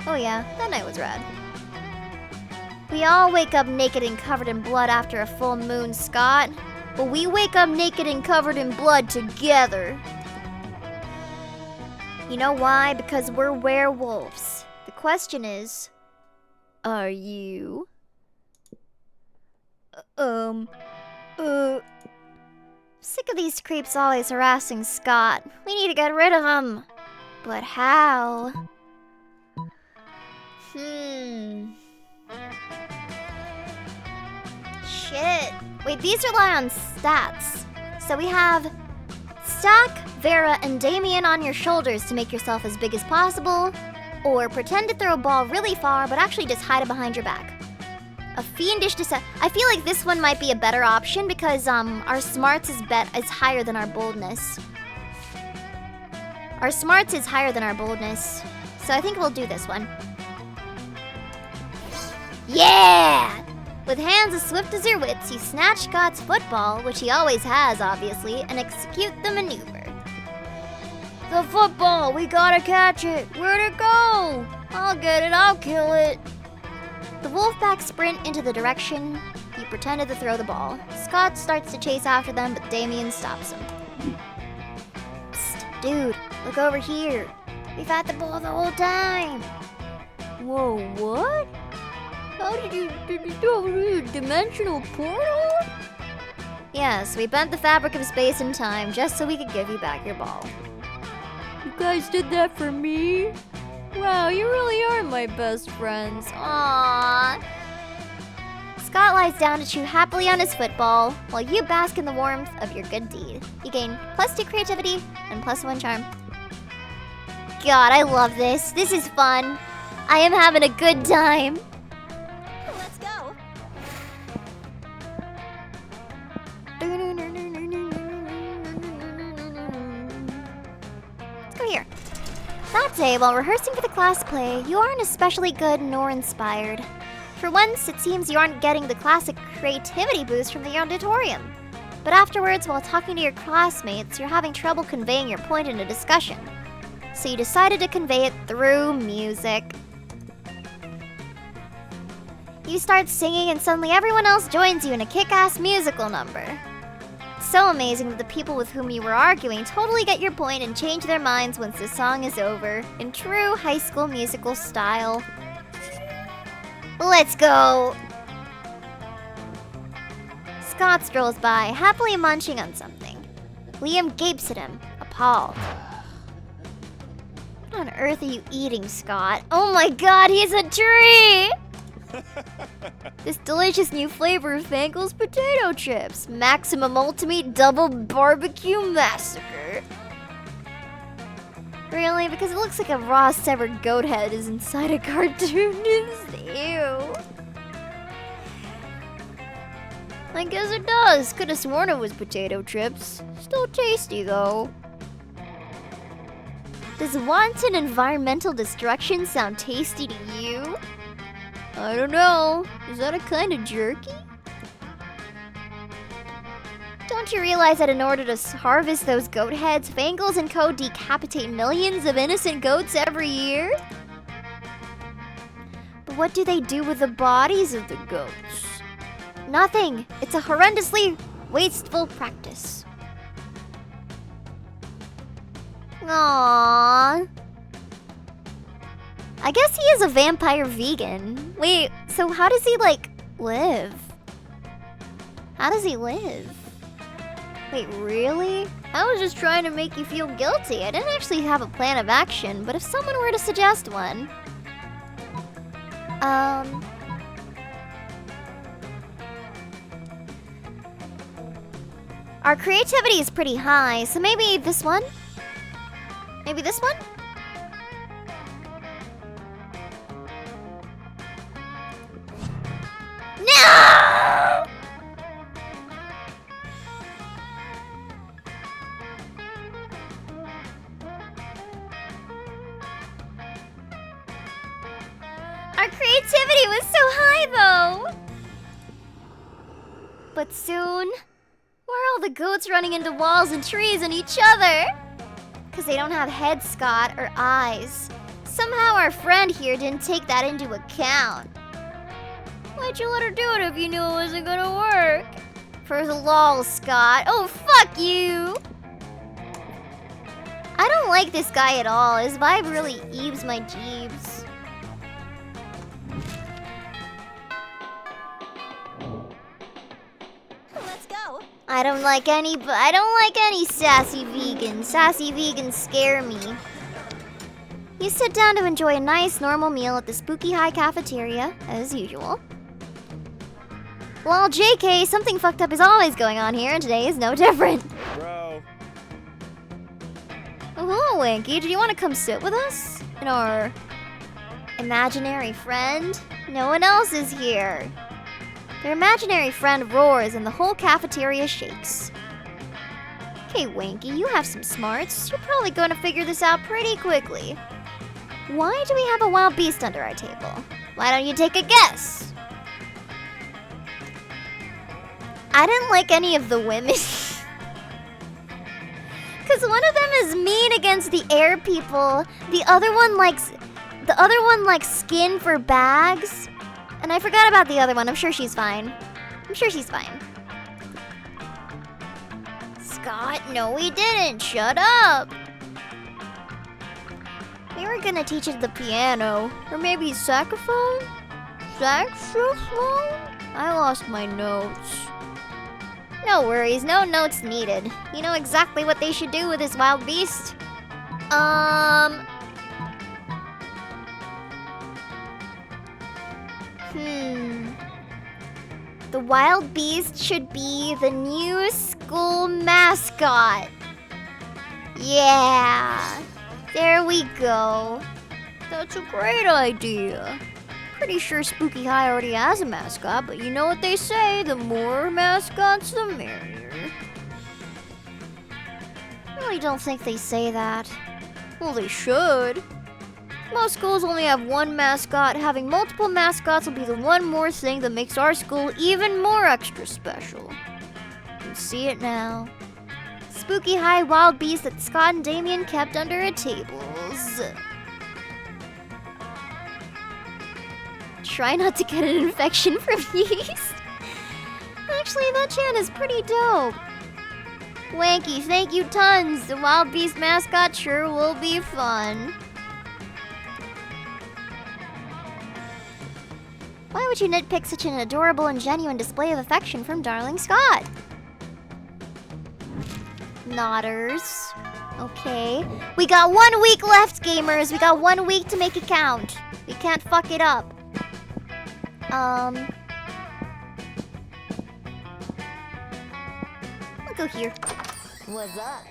Oh yeah, that night was rad. We all wake up naked and covered in blood after a full moon, Scott. But we wake up naked and covered in blood together. You know why? Because we're werewolves. The question is, are you? Sick of these creeps always harassing Scott. We need to get rid of them. But how? Shit. Wait, these rely on stats. So we have stack Vera and Damien on your shoulders to make yourself as big as possible, or pretend to throw a ball really far but actually just hide it behind your back. A fiendish I feel like this one might be a better option because our smarts is higher than our boldness. Our smarts is higher than our boldness. So I think we'll do this one. Yeah! With hands as swift as your wits, you snatch Scott's football, which he always has, obviously, and execute the maneuver. The football! We gotta catch it! Where'd it go? I'll get it, I'll kill it! The Wolfpack sprint into the direction you pretended to throw the ball. Scott starts to chase after them, but Damien stops him. Psst, dude, look over here. We've had the ball the whole time. Whoa, what? How did you do a dimensional portal? Yes, we bent the fabric of space and time just so we could give you back your ball. You guys did that for me? Wow, you really are my best friends. Aww. Scott lies down to chew happily on his football while you bask in the warmth of your good deed. You gain +2 creativity and +1 charm. God, I love this. This is fun. I am having a good time. Let's go. Let's go here. That day, while rehearsing for the class play, you aren't especially good nor inspired. For once, it seems you aren't getting the classic creativity boost from the auditorium. But afterwards, while talking to your classmates, you're having trouble conveying your point in a discussion. So you decided to convey it through music. You start singing and suddenly everyone else joins you in a kick-ass musical number. So amazing that the people with whom you were arguing totally get your point and change their minds once the song is over, in true High School Musical style. Let's go! Scott strolls by, happily munching on something. Liam gapes at him, appalled. What on earth are you eating, Scott? Oh my god, he's a tree! This delicious new flavor of Fankel's potato chips. Maximum Ultimate Double Barbecue Massacre. Really? Because it looks like a raw severed goat head is inside a cartoon. Ew. I guess it does. Could have sworn it was potato chips. Still tasty though. Does wanton environmental destruction sound tasty to you? I don't know. Is that a kind of jerky? Don't you realize that in order to harvest those goat heads, Fangles and Co. decapitate millions of innocent goats every year? But what do they do with the bodies of the goats? Nothing. It's a horrendously wasteful practice. Aww. I guess he is a vampire vegan. Wait, so how does he, like, live? How does he live? Wait, really? I was just trying to make you feel guilty. I didn't actually have a plan of action, but if someone were to suggest one... Our creativity is pretty high, so maybe this one? Maybe this one? No! Our creativity was so high, though! But soon, where are all the goats running into walls and trees and each other? Because they don't have heads, Scott, or eyes. Somehow our friend here didn't take that into account. Why'd you let her do it if you knew it wasn't gonna work? For the lol, Scott. Oh, fuck you! I don't like this guy at all. His vibe really eaves my jeebs. Let's go. I don't like any sassy vegans. Sassy vegans scare me. You sit down to enjoy a nice normal meal at the Spooky High cafeteria, as usual. Well, JK, something fucked up is always going on here, and today is no different. Bro. Oh, hello, Wanky. Do you want to come sit with us? And our imaginary friend? No one else is here. Their imaginary friend roars and the whole cafeteria shakes. Okay, Wanky, you have some smarts. You're probably going to figure this out pretty quickly. Why do we have a wild beast under our table? Why don't you take a guess? I didn't like any of the women. Cause one of them is mean against the air people. The other one likes skin for bags. And I forgot about the other one. I'm sure she's fine. Scott, no we didn't. Shut up. We were gonna teach it the piano. Or maybe saxophone? Saxophone? I lost my notes. No worries, no notes needed. You know exactly what they should do with this wild beast? The wild beast should be the new school mascot. Yeah. There we go. That's a great idea. Pretty sure Spooky High already has a mascot, but you know what they say, the more mascots, the merrier. I really don't think they say that. Well, they should. Most schools only have one mascot. Having multiple mascots will be the one more thing that makes our school even more extra special. You can see it now. Spooky High wild beast that Scott and Damien kept under a tables. Try not to get an infection from yeast. Actually, that chant is pretty dope. Wanky, thank you tons. The wild beast mascot sure will be fun. Why would you nitpick such an adorable and genuine display of affection from darling Scott? Nodders. Okay. We got 1 week left, gamers. We got 1 week to make it count. We can't fuck it up. I'll go here. What's up?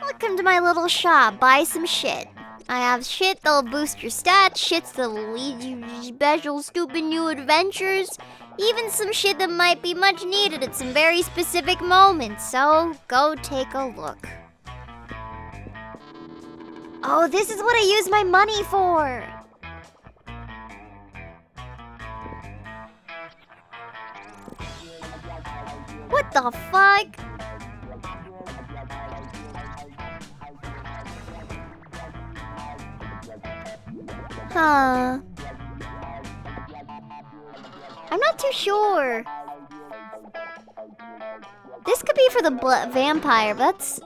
Welcome to my little shop. Buy some shit. I have shit that'll boost your stats, shits that'll lead you to special stupid new adventures, even some shit that might be much needed at some very specific moments, so go take a look. Oh, this is what I use my money for! What the fuck? Huh. I'm not too sure. This could be for the vampire, but that's...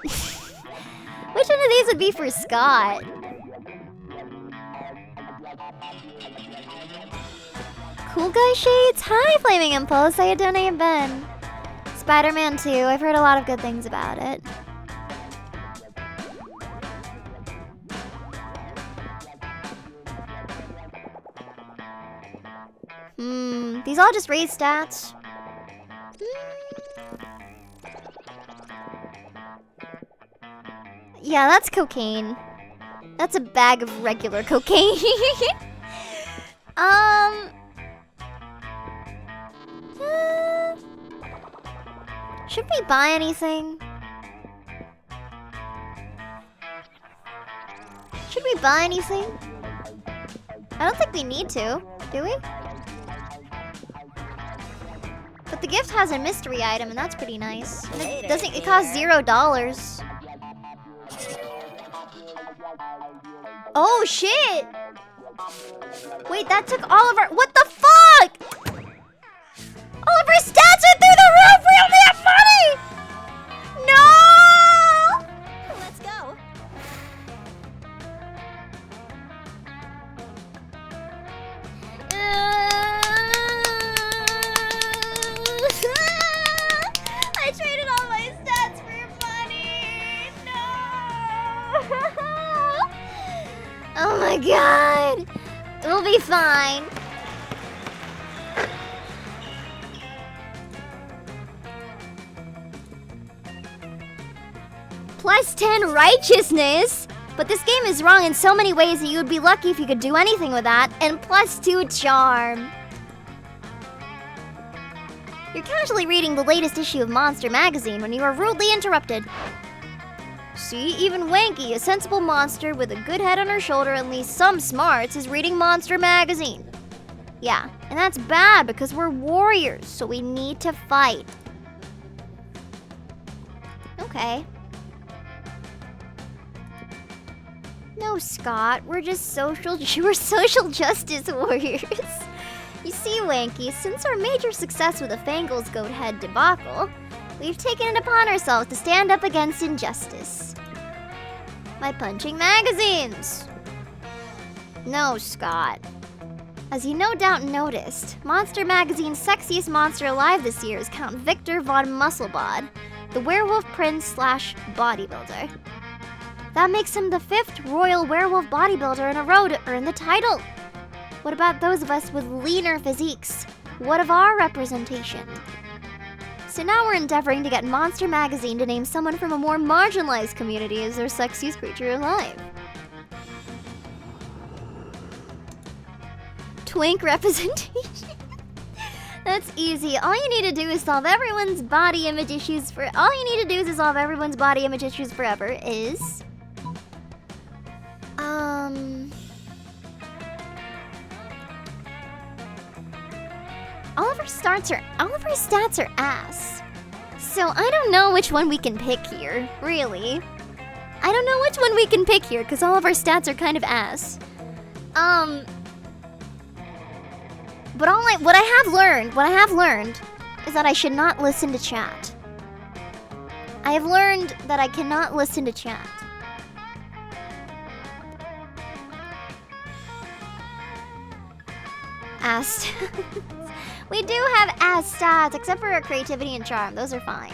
Which one of these would be for Scott? Cool Guy Shades? Hi, Flaming Impulse. How you doing? How you been? Spider-Man 2. I've heard a lot of good things about it. These all just raise stats. Yeah, that's cocaine. That's a bag of regular cocaine. Should we buy anything? Should we buy anything? I don't think we need to, do we? But the gift has a mystery item, and that's pretty nice. And it costs $0. Oh shit! Wait, that took all of our— what the fuck? All of our stats are through the roof! We only have money! No! Let's go. I traded all my stats for money! No! Oh my god! We'll be fine. plus 10 righteousness. But this game is wrong in so many ways that you would be lucky if you could do anything with that. And plus 2 charm. You're casually reading the latest issue of Monster Magazine when you are rudely interrupted. See, even Wanky, a sensible monster with a good head on her shoulder and at least some smarts, is reading Monster Magazine. Yeah, and that's bad because we're warriors, so we need to fight. Okay. No, Scott, we're just social justice warriors. You see, Wanky, since our major success with the Fangles goat head debacle, we've taken it upon ourselves to stand up against injustice. By punching magazines. No, Scott. As you no doubt noticed, Monster Magazine's sexiest monster alive this year is Count Victor von Musclebod, the werewolf prince / bodybuilder. That makes him the 5th royal werewolf bodybuilder in a row to earn the title. What about those of us with leaner physiques? What of our representation? So now we're endeavoring to get Monster Magazine to name someone from a more marginalized community as their sexiest creature alive. Twink representation. That's easy. All you need to do is solve everyone's body image issues forever. Is all of our stats are ass. So I don't know which one we can pick here, really. I don't know which one we can pick here because all of our stats are kind of ass. But what I have learned is that I should not listen to chat. I have learned that I cannot listen to chat. Ass stats. We do have ass stats, except for our creativity and charm. Those are fine.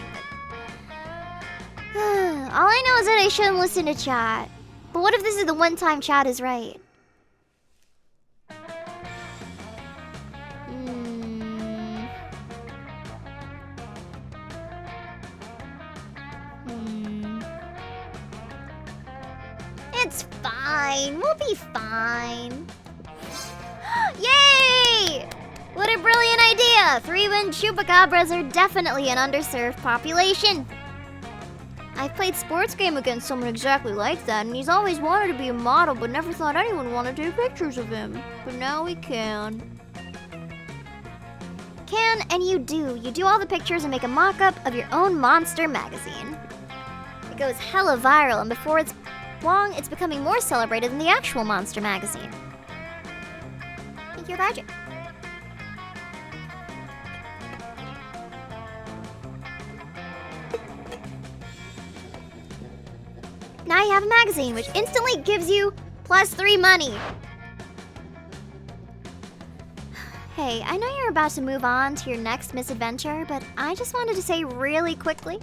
All I know is that I shouldn't listen to chat. But what if this is the one time chat is right? It's fine. We'll be fine. Yay! What a brilliant idea! 3-winged chupacabras are definitely an underserved population. I've played sports game against someone exactly like that, and he's always wanted to be a model, but never thought anyone wanted to take pictures of him. But now he can. And you do. You do all the pictures and make a mock-up of your own Monster Magazine. It goes hella viral, and before it's long, it's becoming more celebrated than the actual Monster Magazine. Thank you, Roger. Now you have a magazine, which instantly gives you +3 money. Hey, I know you're about to move on to your next misadventure, but I just wanted to say really quickly,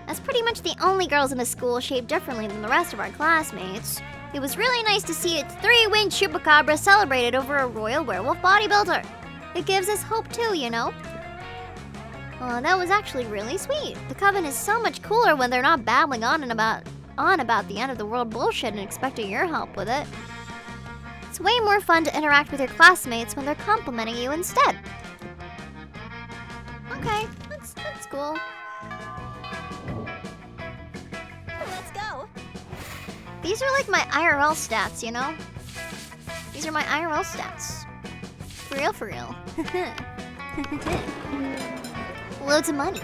as pretty much the only girls in the school shaped differently than the rest of our classmates, it was really nice to see its 3-winged chupacabra celebrated over a royal werewolf bodybuilder. It gives us hope too, you know? Oh, that was actually really sweet. The Coven is so much cooler when they're not babbling on about the end of the world bullshit and expecting your help with it. It's way more fun to interact with your classmates when they're complimenting you instead. Okay, that's cool. Let's go. These are like my IRL stats, you know? These are my IRL stats. For real. Loads of money.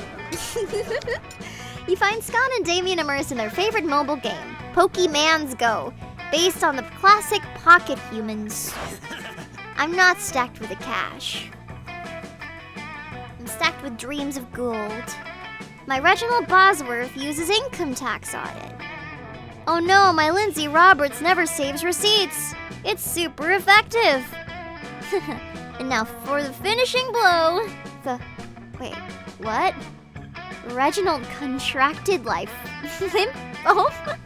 You find Scott and Damien immersed in their favorite mobile game, Pokemans Go, based on the classic Pocket Humans. I'm not stacked with the cash. I'm stacked with dreams of gold. My Reginald Bosworth uses income tax audit. Oh no, my Lindsay Roberts never saves receipts. It's super effective. And now for the finishing blow. Wait, what? Reginald contracted life lymphoma.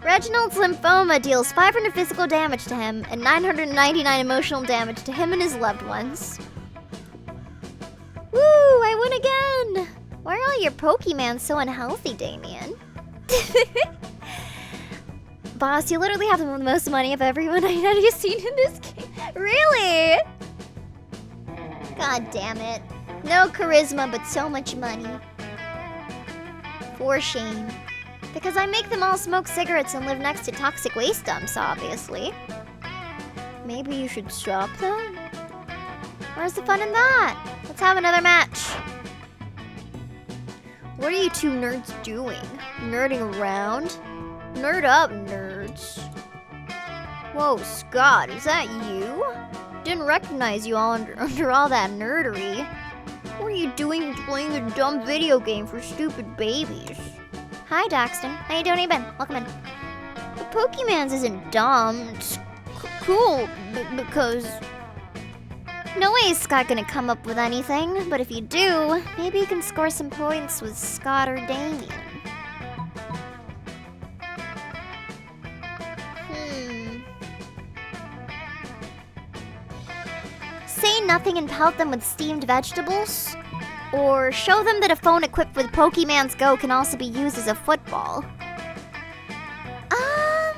Reginald's lymphoma deals 500 physical damage to him and 999 emotional damage to him and his loved ones. Woo, I win again! Why are all why your Pokemon's so unhealthy, Damien. Boss, you literally have the most money of everyone I have seen in this game. Really? God damn it. No charisma, but so much money. For shame. Because I make them all smoke cigarettes and live next to toxic waste dumps, obviously. Maybe you should stop them? Where's the fun in that? Let's have another match. What are you two nerds doing? Nerding around? Nerd up, nerds. Whoa, Scott, is that you? Didn't recognize you all under all that nerdery. What are you doing playing a dumb video game for stupid babies? Hi, Daxton. How you doing, Eben? Welcome in. The Pokemans isn't dumb. It's cool because... No way is Scott gonna come up with anything, but if you do, maybe you can score some points with Scott or Damien. Say nothing and pelt them with steamed vegetables? Or show them that a phone equipped with Pokemon's Go can also be used as a football.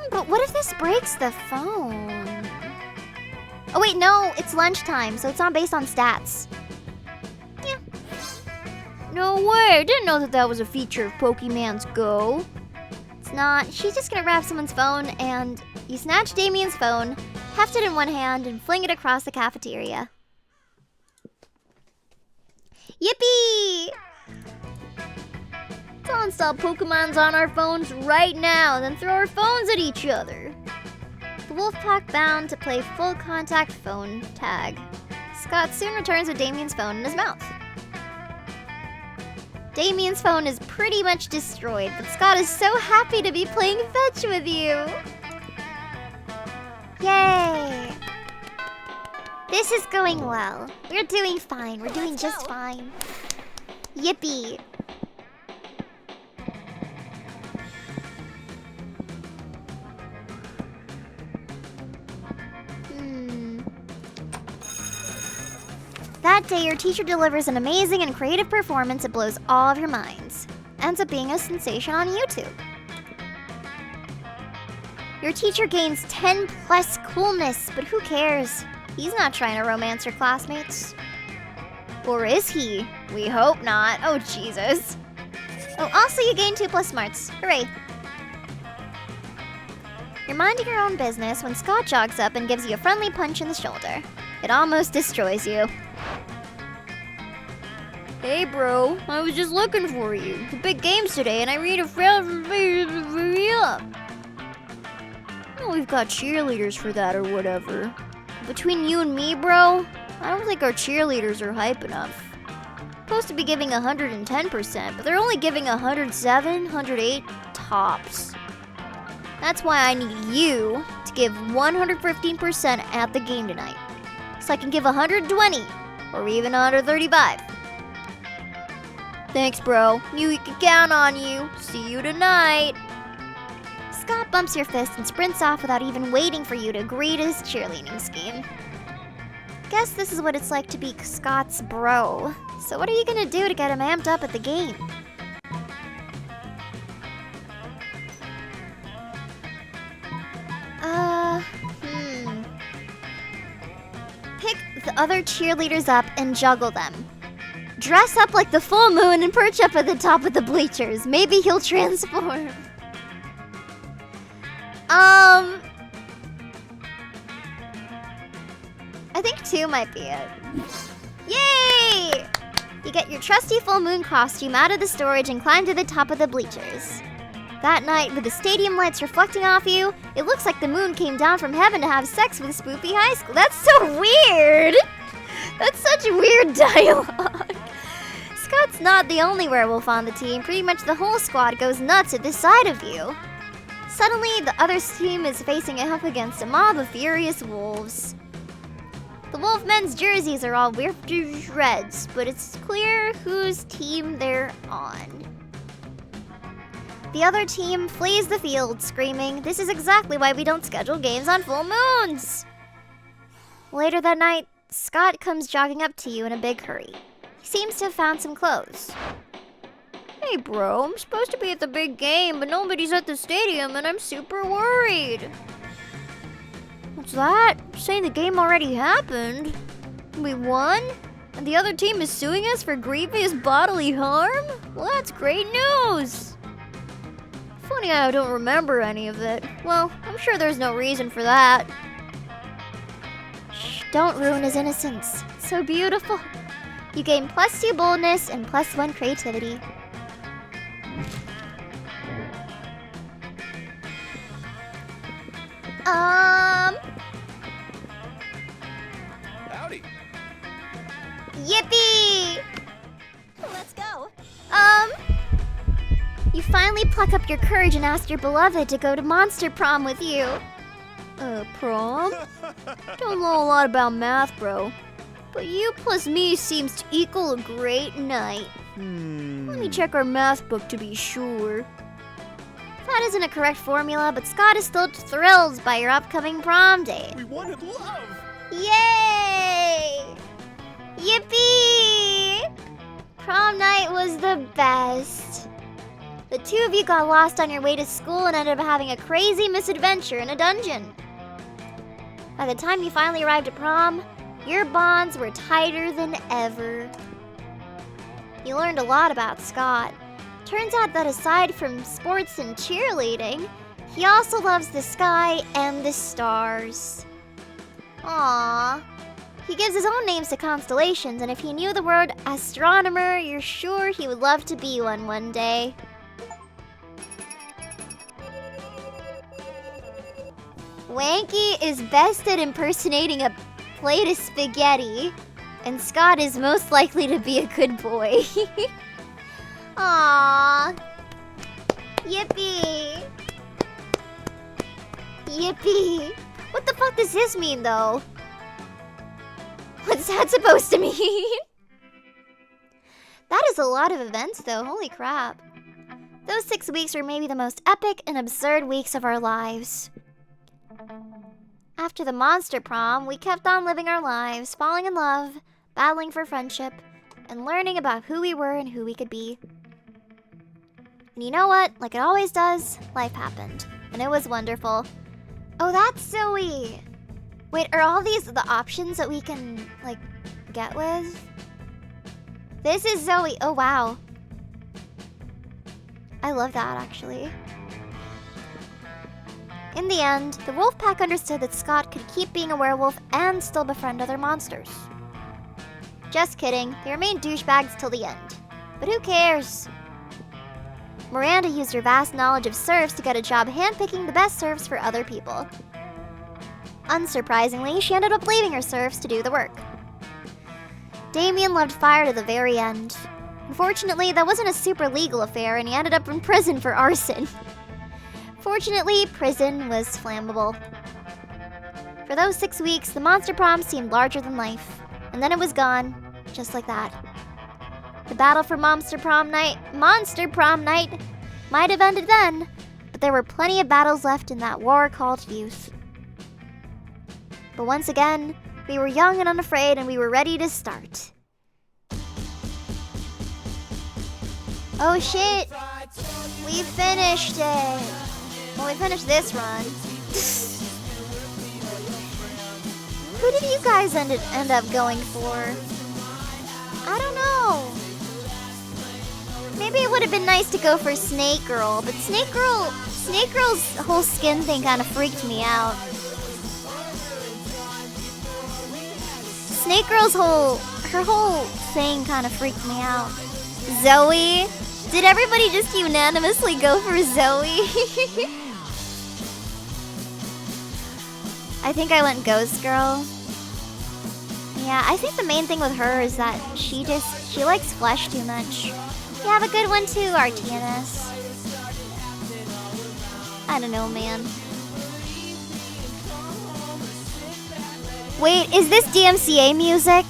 But what if this breaks the phone? Oh wait, no, it's lunchtime, so it's not based on stats. Yeah. No way, I didn't know that was a feature of Pokemon's Go. It's not. She's just gonna grab someone's phone and you snatch Damien's phone, heft it in one hand, and fling it across the cafeteria. Yippee! Let's install Pokemons on our phones right now, and then throw our phones at each other. The Wolfpack bound to play full contact phone tag. Scott soon returns with Damien's phone in his mouth. Damien's phone is pretty much destroyed, but Scott is so happy to be playing fetch with you. Yay! This is going well. We're doing fine. We're doing just fine. Yippee! That day, your teacher delivers an amazing and creative performance that blows all of your minds. Ends up being a sensation on YouTube. Your teacher gains 10 plus coolness, but who cares? He's not trying to romance your classmates. Or is he? We hope not. Oh, Jesus. Oh, also you gain 2 plus smarts. Hooray. You're minding your own business when Scott jogs up and gives you a friendly punch in the shoulder. It almost destroys you. Hey, bro. I was just looking for you. The big game's today, and I read a friend up. Well, we've got cheerleaders for that or whatever. Between you and me, bro, I don't think our cheerleaders are hype enough. Supposed to be giving 110%, but they're only giving 107, 108 tops. That's why I need you to give 115% at the game tonight. So I can give 120, or even 135. Thanks, bro. Knew we could count on you. See you tonight. Scott bumps your fist and sprints off without even waiting for you to agree to his cheerleading scheme. Guess this is what it's like to be Scott's bro. So what are you gonna do to get him amped up at the game? Pick the other cheerleaders up and juggle them. Dress up like the full moon and perch up at the top of the bleachers. Maybe he'll transform. I think 2 might be it. Yay! You get your trusty full moon costume out of the storage and climb to the top of the bleachers. That night, with the stadium lights reflecting off you, it looks like the moon came down from heaven to have sex with Spoopy High School. That's so weird! That's such weird dialogue. Scott's not the only werewolf on the team. Pretty much the whole squad goes nuts at the sight of you. Suddenly, the other team is facing up against a mob of furious wolves. The Wolfmen's jerseys are all ripped to shreds, but it's clear whose team they're on. The other team flees the field, screaming, "This is exactly why we don't schedule games on full moons!" Later that night, Scott comes jogging up to you in a big hurry. He seems to have found some clothes. Hey, bro, I'm supposed to be at the big game, but nobody's at the stadium, and I'm super worried. What's that? Saying the game already happened? We won? And the other team is suing us for grievous bodily harm? Well, that's great news. Funny I don't remember any of it. Well, I'm sure there's no reason for that. Shh, don't ruin his innocence. It's so beautiful. You gain +2 boldness and +1 creativity. Howdy. Yippee! Let's go. You finally pluck up your courage and ask your beloved to go to Monster Prom with you. Prom? Don't know a lot about math, bro. But you plus me seems to equal a great night. Let me check our math book to be sure. That isn't a correct formula, but Scott is still thrilled by your upcoming prom date. We wanted love. Yay! Yippee! Prom night was the best. The two of you got lost on your way to school and ended up having a crazy misadventure in a dungeon. By the time you finally arrived at prom, your bonds were tighter than ever. You learned a lot about Scott. Turns out that aside from sports and cheerleading, he also loves the sky and the stars. Aww. He gives his own names to constellations, and if he knew the word astronomer, you're sure he would love to be one day. Wanky is best at impersonating a plate of spaghetti, and Scott is most likely to be a good boy. Aww. Yippee. Yippee. What the fuck does this mean, though? What's that supposed to mean? That is a lot of events, though. Holy crap. Those 6 weeks were maybe the most epic and absurd weeks of our lives. After the monster prom, we kept on living our lives, falling in love, battling for friendship, and learning about who we were and who we could be. And you know what? Like it always does, life happened. And it was wonderful. Oh, that's Zoe! Wait, are all these the options that we can, like, get with? This is Zoe. Oh, wow. I love that, actually. In the end, the Wolfpack understood that Scott could keep being a werewolf and still befriend other monsters. Just kidding, they remained douchebags till the end. But who cares? Miranda used her vast knowledge of serfs to get a job handpicking the best serfs for other people. Unsurprisingly, she ended up leaving her serfs to do the work. Damien loved fire to the very end. Unfortunately, that wasn't a super legal affair and he ended up in prison for arson. Fortunately, prison was flammable. For those 6 weeks, the monster prom seemed larger than life. And then it was gone, just like that. The battle for Monster Prom Night might have ended then, but there were plenty of battles left in that war called youth. But once again, we were young and unafraid and we were ready to start. Oh shit! We finished it! Well, we finished this run. Who did you guys end up going for? I don't know. Maybe it would have been nice to go for Snake Girl, but Snake Girl's whole skin thing kind of freaked me out. Snake Girl's her whole thing kind of freaked me out. Zoe? Did everybody just unanimously go for Zoe? I think I went Ghost Girl. Yeah, I think the main thing with her is that she likes flesh too much. You have a good one too, Artianus. I don't know, man. Wait, is this DMCA music?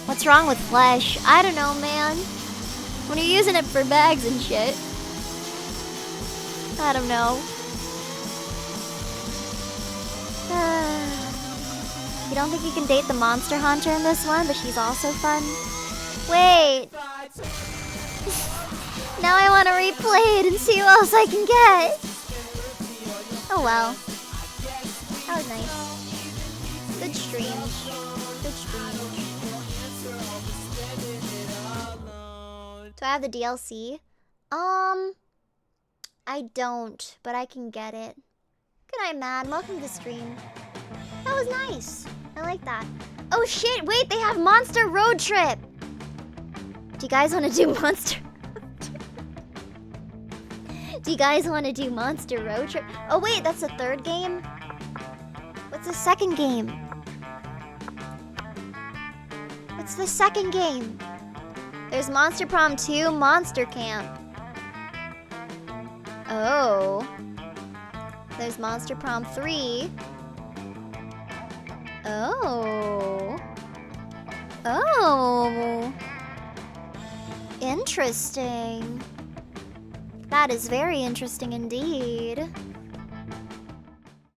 What's wrong with flesh? I don't know, man. When you're using it for bags and shit. I don't know. You don't think you can date the Monster Hunter in this one, but she's also fun? Wait. Now I want to replay it and see what else I can get. Oh well. That was nice. Good stream. Good stream. Do I have the DLC? I don't, but I can get it. Good night, man. Welcome to the stream. That was nice. I like that. Oh shit, wait, they have Monster Road Trip. Do you guys want to do Monster? Do you guys want to do Monster Road Trip? Oh wait, that's the third game? What's the second game? What's the second game? There's Monster Prom 2, Monster Camp. Oh. There's Monster Prom 3. Oh. Oh. Interesting. That is very interesting indeed.